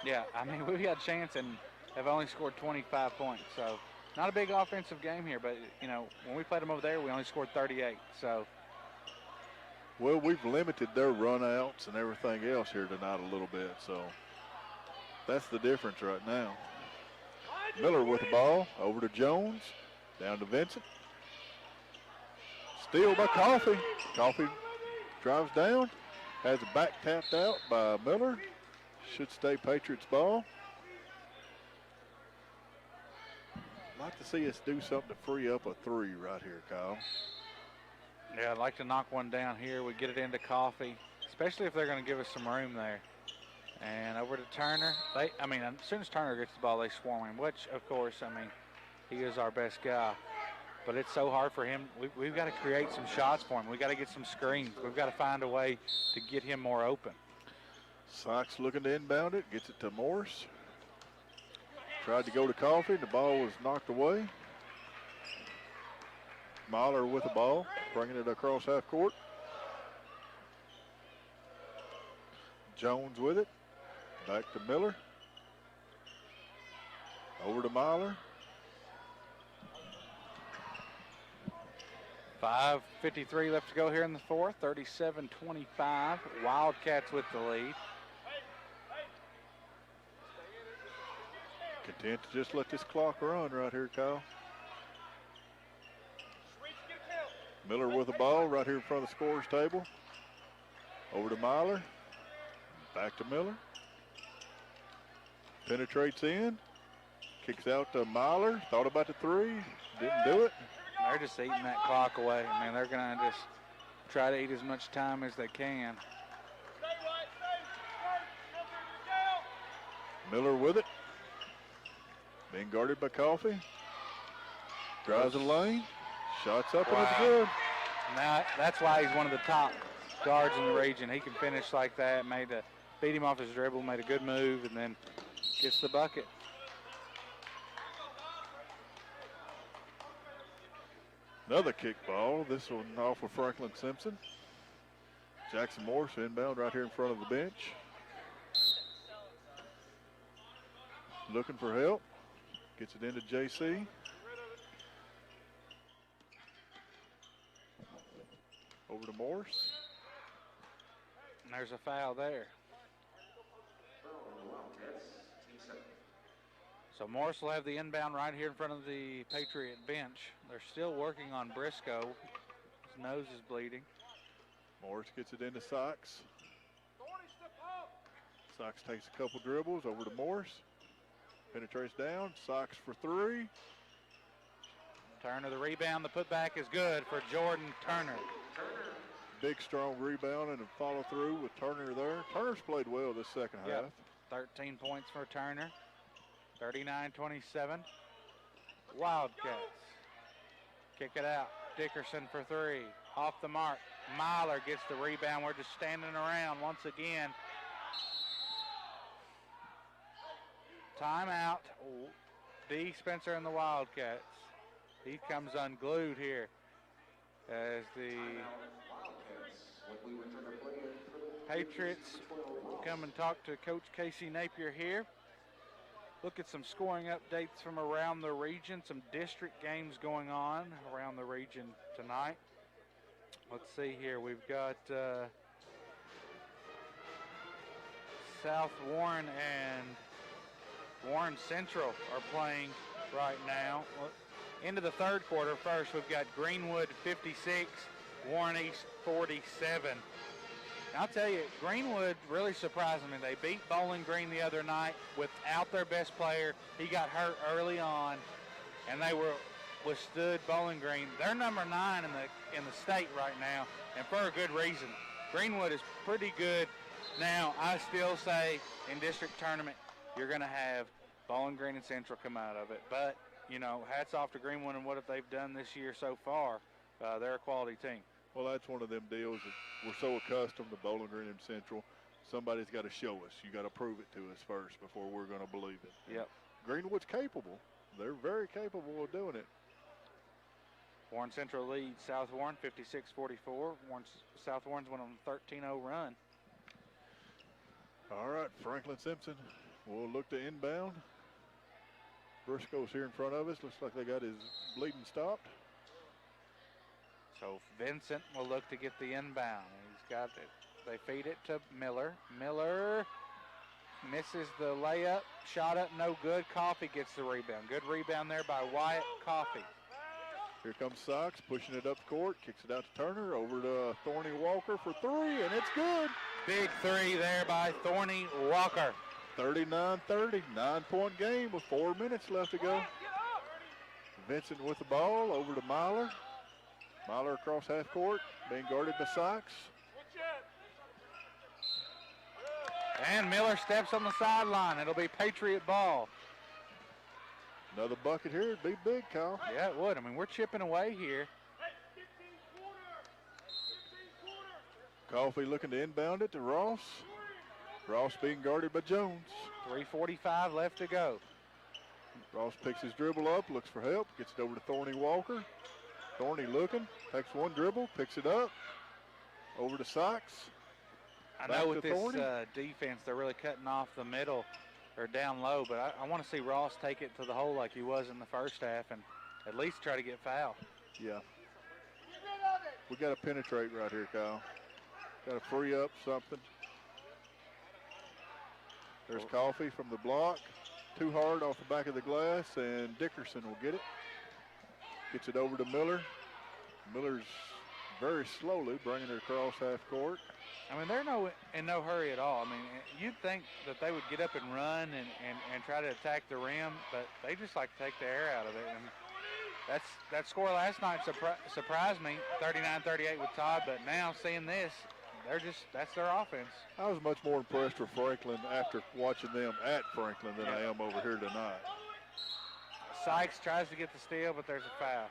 Yeah, I mean, we've got a chance and have only scored 25 points. So not a big offensive game here, but, you know, when we played them over there, we only scored 38. So. Well, we've limited their run-outs and everything else here tonight a little bit. So that's the difference right now. Miller with the ball. Over to Jones. Down to Vincent. Steal by Coffey. Coffey drives down. Has a back tapped out by Miller. Should stay Patriots ball. I'd like to see us do something to free up a three right here, Kyle. Yeah, I'd like to knock one down here. We get it into Coffey, especially if they're going to give us some room there. And over to Turner. As soon as Turner gets the ball, they swarm him, which, of course, he is our best guy. But it's so hard for him. We've got to create some shots for him. We've got to get some screens. We've got to find a way to get him more open. Sox looking to inbound it. Gets it to Morris. Tried to go to Coffey. The ball was knocked away. Mahler with the ball, bringing it across half court. Jones with it. Back to Miller. Over to Mahler. 5:53 left to go here in the fourth. 37-25. Wildcats with the lead. Content to just let this clock run right here, Kyle. Miller with the ball right here in front of the scorer's table. Over to Myler. Back to Miller. Penetrates in. Kicks out to Myler. Thought about the three. Didn't do it. They're just eating that clock away. They're going to just try to eat as much time as they can. Miller with it. Being guarded by Coffey. Drives the lane. Shots up and it's good. Now that's why he's one of the top guards in the region. He can finish like that. Beat him off his dribble, made a good move, and then gets the bucket. Another kick ball. This one off of Franklin Simpson. Jackson Morris inbound right here in front of the bench. Looking for help. Gets it into JC. Over to Morris. And there's a foul there. So Morris will have the inbound right here in front of the Patriot bench. They're still working on Briscoe. His nose is bleeding. Morris gets it into Sox. Sox takes a couple dribbles over to Morris. Penetrates down. Sox for three. Turner, the rebound. The putback is good for Jordan Turner. Big, strong rebound and a follow through with Turner there. Turner's played well this second half. 13 points for Turner. 39-27. Wildcats. Kick it out. Dickerson for three. Off the mark. Myler gets the rebound. We're just standing around once again. Timeout. D. Spencer and the Wildcats. He comes unglued here as the Patriots come and talk to Coach Casey Napier here. look at some scoring updates from around the region, some district games going on around the region tonight. Let's see here. We've got South Warren and Warren Central are playing right now. Well, into the third quarter first, we've got Greenwood 56, Warren East 47. I'll tell you, Greenwood really surprised me. They beat Bowling Green the other night without their best player. He got hurt early on, and they withstood Bowling Green. They're number 9 in the state right now, and for a good reason. Greenwood is pretty good. Now, I still say in district tournament, you're going to have Bowling Green and Central come out of it. But, you know, hats off to Greenwood and what they've done this year so far. They're a quality team. Well, that's one of them deals that we're so accustomed to Bowling Green and Central. Somebody's got to show us. You got to prove it to us first before we're going to believe it. Yep. Greenwood's capable. They're very capable of doing it. Warren Central leads South Warren 56-44. South Warren's went on a 13-0 run. All right, Franklin Simpson will look to inbound. Briscoe's here in front of us. Looks like they got his bleeding stopped. So Vincent will look to get the inbound. He's got it. They feed it to Miller. Miller misses the layup. Shot up, no good. Coffey gets the rebound. Good rebound there by Wyatt Coffey. Here comes Sox, pushing it up the court. Kicks it out to Turner. Over to Thorny Walker for 3, and it's good. Big 3 there by Thorny Walker. 39-30, 9-point game with 4 minutes left to go. Vincent with the ball, over to Myler. Myler across half court, being guarded by Sox. And Miller steps on the sideline. It'll be Patriot ball. Another bucket here, it'd be big, Kyle. Yeah, it would. I mean, we're chipping away here. Coffey looking to inbound it to Ross. Ross being guarded by Jones. 3:45 left to go. Ross picks his dribble up, looks for help, gets it over to Thorny Walker. Thorny looking, takes one dribble, picks it up, over to Sox. I know with this defense, they're really cutting off the middle or down low, but I want to see Ross take it to the hole like he was in the first half and at least try to get fouled. Yeah. We got to penetrate right here, Kyle. Got to free up something. There's Coffey from the block. Too hard off the back of the glass, and Dickerson will get it. Gets it over to Miller. Miller's very slowly bringing it across half court. I mean, they're in no hurry at all. I mean, you'd think that they would get up and run and try to attack the rim, but they just like to take the air out of it. And that score last night surprised me, 39-38 with Todd, but now seeing this, that's their offense. I was much more impressed with Franklin after watching them at Franklin than I am over here tonight. Sykes tries to get the steal, but there's a foul.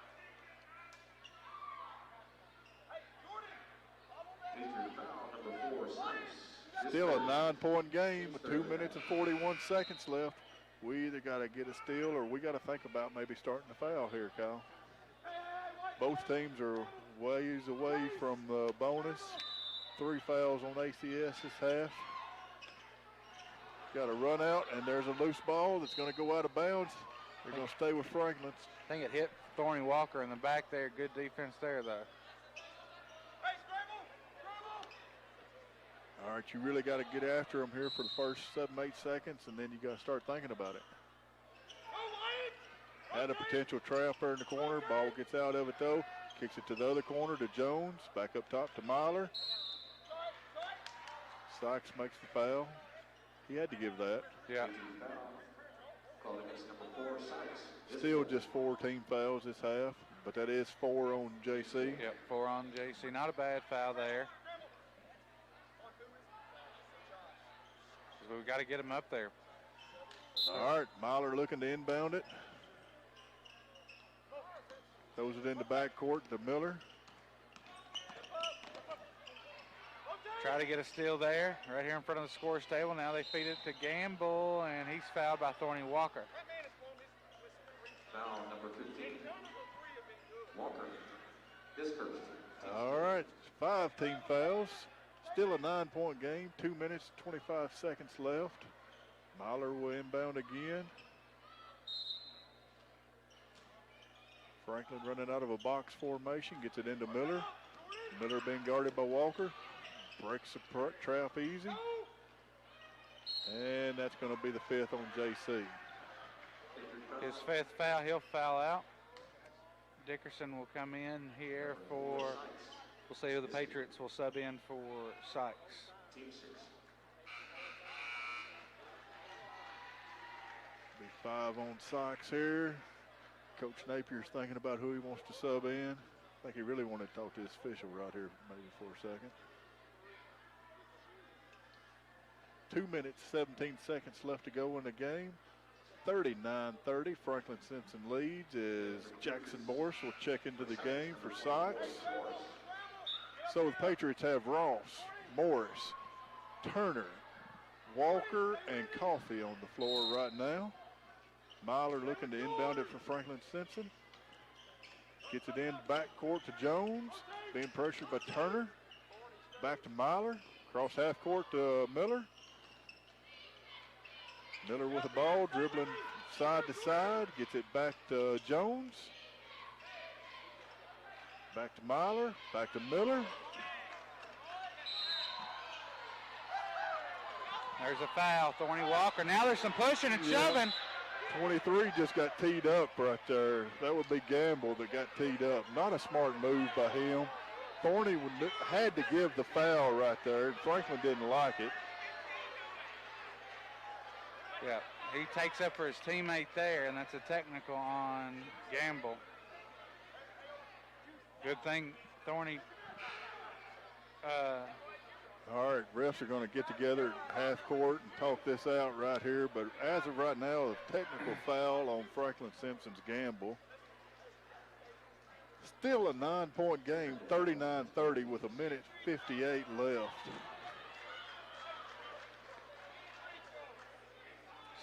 Still a 9-point game with 2 minutes and 41 seconds left. We either got to get a steal or we got to think about maybe starting to foul here, Kyle. Both teams are ways away from the bonus. 3 fouls on ACS this half. Got a run out, and there's a loose ball that's going to go out of bounds. They're going to stay with Franklin. I think it hit Thorny Walker in the back there. Good defense there, though. All right, you really got to get after them here for the first 7-8 seconds, and then you got to start thinking about it. Had a potential trap there in the corner. Ball gets out of it, though. Kicks it to the other corner to Jones. Back up top to Myler. Sykes makes the foul. He had to give that. Yeah. Still just 4 team fouls this half, but that is 4 on JC. Yep, 4 on JC. Not a bad foul there. We've got to get him up there. All right, Myler looking to inbound it. Throws it in the backcourt to Miller. Try to get a steal there, right here in front of the scorer's table. Now they feed it to Gamble, and he's fouled by Thorny Walker. Foul number 15, Walker. Dispersed. All right, 5 team fouls. Still a 9-point game, 2 minutes, 25 seconds left. Myler will inbound again. Franklin running out of a box formation, gets it into Miller. Miller being guarded by Walker. Breaks the trap easy. And that's going to be the 5th on JC. His 5th foul, he'll foul out. Dickerson will come in here for, we'll see who the Patriots will sub in for Sykes. Team 6. Be 5 on Sykes here. Coach Napier's thinking about who he wants to sub in. I think he really wanted to talk to his official right here maybe for a second. 2 minutes, 17 seconds left to go in the game. 39-30, Franklin Simpson leads as Jackson Morris will check into the game for Sykes. So the Patriots have Ross, Morris, Turner, Walker, and Coffey on the floor right now. Myler looking to inbound it for Franklin Simpson. Gets it in backcourt to Jones, being pressured by Turner. Back to Myler, cross half court to Miller. Miller with the ball, dribbling side to side, gets it back to Jones. Back to Myler, back to Miller. There's a foul, Thorny Walker. Now there's some pushing and shoving. 23 just got teed up right there. That would be Gamble that got teed up. Not a smart move by him. Thorny had to give the foul right there. Franklin didn't like it. Yeah, he takes up for his teammate there, and that's a technical on Gamble. Good thing Thorny. All right, refs are going to get together at half court and talk this out right here. But as of right now, a technical foul on Franklin Simpson's Gamble. Still a 9-point game, 39-30 with a minute 58 left.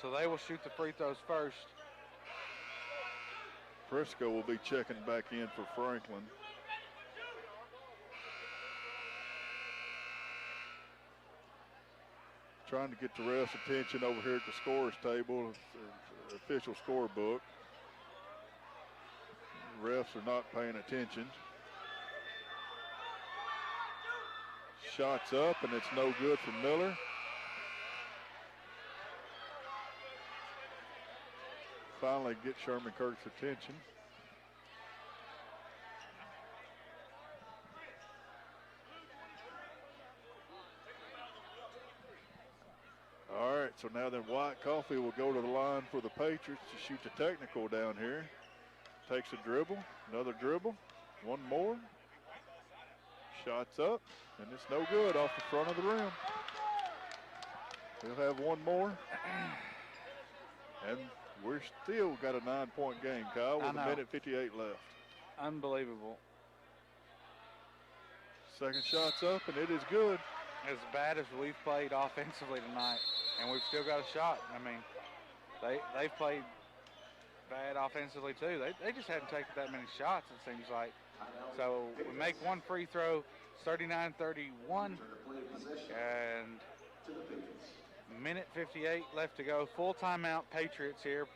So they will shoot the free throws first. Frisco will be checking back in for Franklin. Trying to get the refs' attention over here at the scorers table, the official scorebook. The refs are not paying attention. Shots up, and it's no good for Miller. Finally get Sherman Kirk's attention. All right, so now then White Coffey will go to the line for the Patriots to shoot the technical down here. Takes a dribble, another dribble, one more. Shots up, and it's no good off the front of the rim. He'll have one more. And we're still got a 9-point game, Kyle, with a minute 58 left. Unbelievable. Second shot's up, and it is good. As bad as we've played offensively tonight, and we've still got a shot. I mean, they've played bad offensively too. They just hadn't taken that many shots, it seems like. So we make one free throw, 39-31, and minute 58 left to go. Full timeout, Patriots here.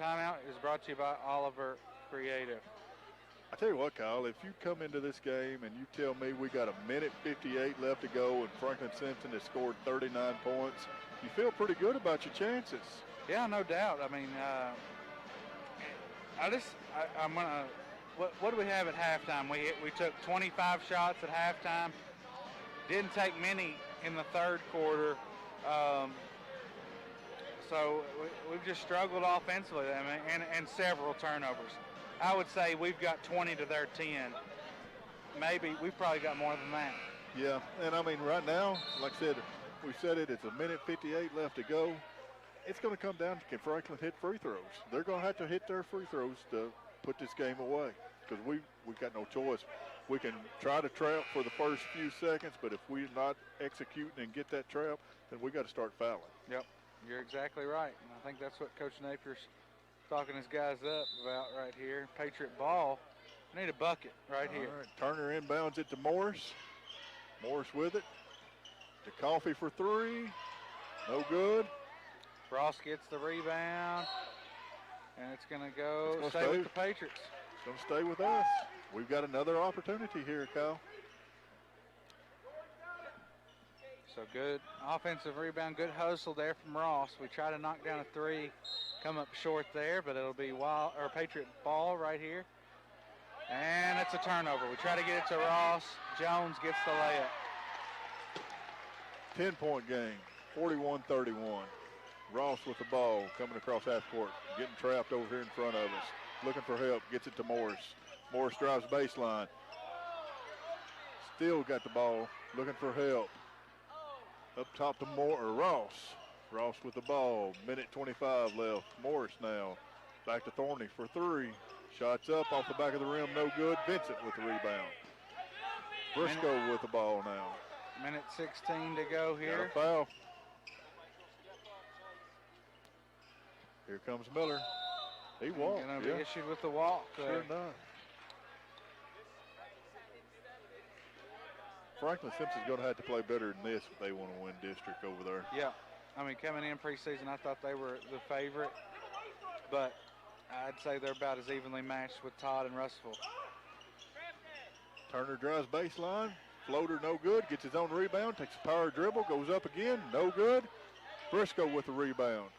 Timeout is brought to you by Oliver Creative. I tell you what, Kyle, if you come into this game and you tell me we got a minute 58 left to go and Franklin Simpson has scored 39 points, you feel pretty good about your chances. Yeah, no doubt. I mean, I'm going to, what do we have at halftime? We took 25 shots at halftime. Didn't take many in the third quarter. So we've just struggled offensively, I mean, and several turnovers. I would say we've got 20 to their 10. Maybe we've probably got more than that. Yeah, and I mean right now, like I said, we said it's a minute 58 left to go. It's going to come down to can Franklin hit free throws. They're going to have to hit their free throws to put this game away because we've got no choice. We can try to trap for the first few seconds, but if we're not executing and get that trap, then we got to start fouling. Yep, you're exactly right. And I think that's what Coach Napier's talking his guys up about right here. Patriot ball. I need a bucket right here. All right, Turner inbounds it to Morris. Morris with it. To Coffey for three. No good. Ross gets the rebound, and it's going to go stay with the Patriots. It's going to stay with us. We've got another opportunity here, Kyle. So good offensive rebound, good hustle there from Ross. We try to knock down a three, come up short there, but it'll be Patriot ball right here. And it's a turnover. We try to get it to Ross. Jones gets the layup. 10-point game, 41-31. Ross with the ball coming across half court, getting trapped over here in front of us. Looking for help, gets it to Morris. Morris drives baseline. Still got the ball, looking for help. Up top to Ross. Ross with the ball, minute 25 left. Morris now, back to Thorney for three. Shots up off the back of the rim, no good. Vincent with the rebound. Briscoe with the ball now. Minute 16 to go here. Got a foul. Here comes Miller. He walked. Going to be issued with the walk. Sure enough. Franklin Simpson's going to have to play better than this if they want to win district over there. Yeah. I mean, coming in preseason, I thought they were the favorite, but I'd say they're about as evenly matched with Todd and Russellville. Turner drives baseline. Floater no good. Gets his own rebound. Takes a power dribble. Goes up again. No good. Briscoe with the rebound.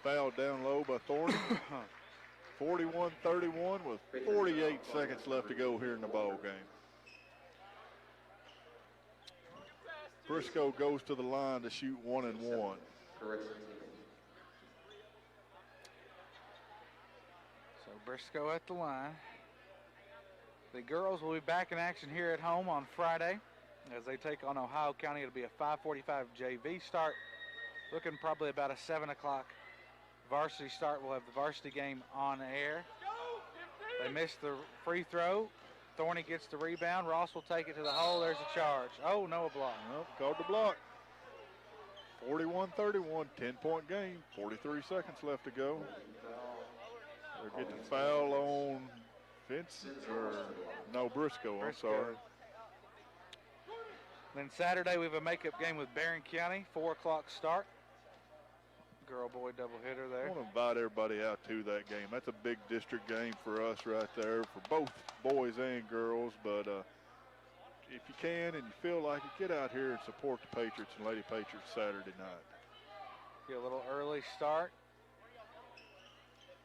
Fouled down low by Thornton. 41-31 with 48 seconds left to go here in the ball game. Briscoe goes to the line to shoot 1 and 1. So Briscoe at the line. The girls will be back in action here at home on Friday as they take on Ohio County. It'll be a 5:45 JV start. Looking probably about a 7 o'clock varsity start. We'll have the varsity game on air. They missed the free throw. Thorney gets the rebound. Ross will take it to the hole. There's a charge. Oh, no, a block. Nope, called the block. 41-31, 10-point game. 43 seconds left to go. They're getting foul on Vincent, Briscoe, I'm sorry. Then Saturday we have a makeup game with Barron County, 4 o'clock start. Girl-boy doubleheader there. I want to invite everybody out to that game. That's a big district game for us right there, for both boys and girls. But if you can and you feel like it, get out here and support the Patriots and Lady Patriots Saturday night. Get a little early start.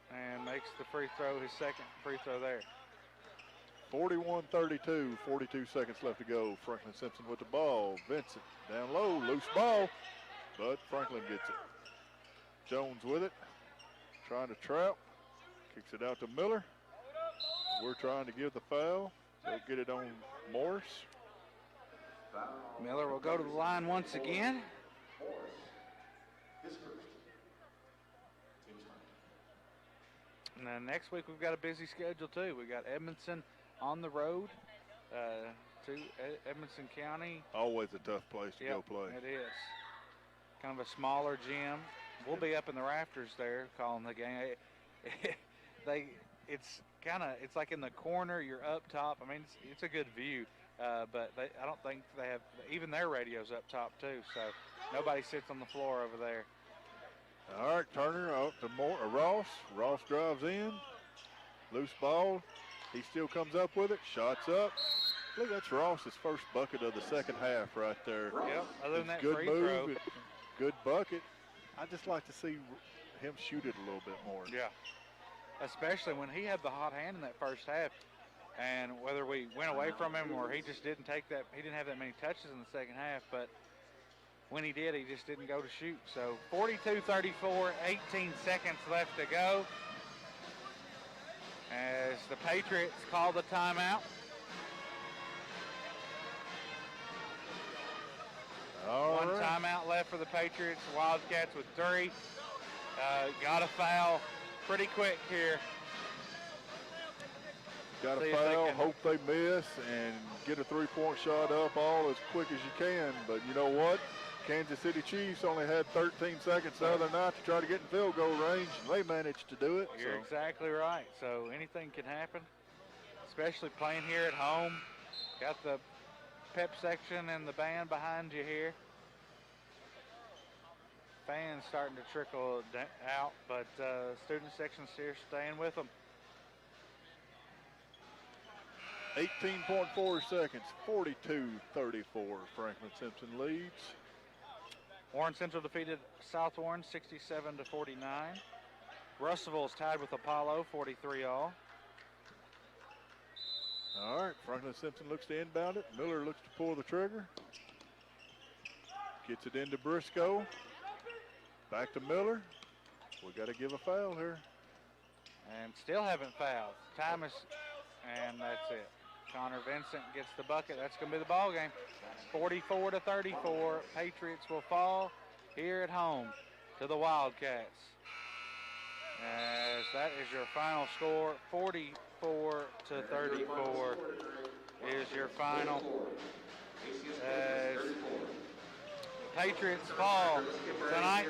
And makes the free throw, his second free throw there. 41-32, 42 seconds left to go. Franklin Simpson with the ball. Vincent down low, loose ball, but Franklin gets it. Jones with it, trying to trap, kicks it out to Miller. We're trying to give the foul. They'll get it on Morris. Miller will go to the line once again. And then next week we've got a busy schedule too. We've got Edmondson on the road to Edmondson County. Always a tough place to go play. It is. Kind of a smaller gym. We'll be up in the rafters there calling the game. It's like in the corner. You're up top. I mean, it's a good view, but I don't think they have even their radios up top too. So nobody sits on the floor over there. All right, Turner up to Ross. Ross drives in, loose ball. He still comes up with it. Shots up. I believe that's Ross's first bucket of the second half right there. Yep. Other than that good free move, throw, good bucket. I just like to see him shoot it a little bit more. Yeah. Especially when he had the hot hand in that first half, and whether we went away from him or he just didn't have that many touches in the second half, but when he did, he just didn't go to shoot. So 42-34, 18 seconds left to go as the Patriots call the timeout. One timeout left for the Patriots. Wildcats with 3. Got a foul pretty quick here. Got a foul, hope they miss, and get a three-point shot up all as quick as you can. But you know what? Kansas City Chiefs only had 13 seconds the other night to try to get in field goal range, and they managed to do it. You're exactly right. So anything can happen, especially playing here at home. Got the pep section and the band behind you here. fans starting to trickle out, but student section's here staying with them. 18.4 seconds, 42-34. Franklin Simpson leads. Warren Central defeated South Warren 67-49. Russellville's tied with Apollo 43-all. All right, Franklin Simpson looks to inbound it. Miller looks to pull the trigger. Gets it into Briscoe. Back to Miller. We got to give a foul here. And still haven't fouled. Time is, and that's it. Connor Vincent gets the bucket. That's going to be the ball game. 44-34. Patriots will fall here at home to the Wildcats. As that is your final score, 44-34 is your final. As Patriots fall tonight.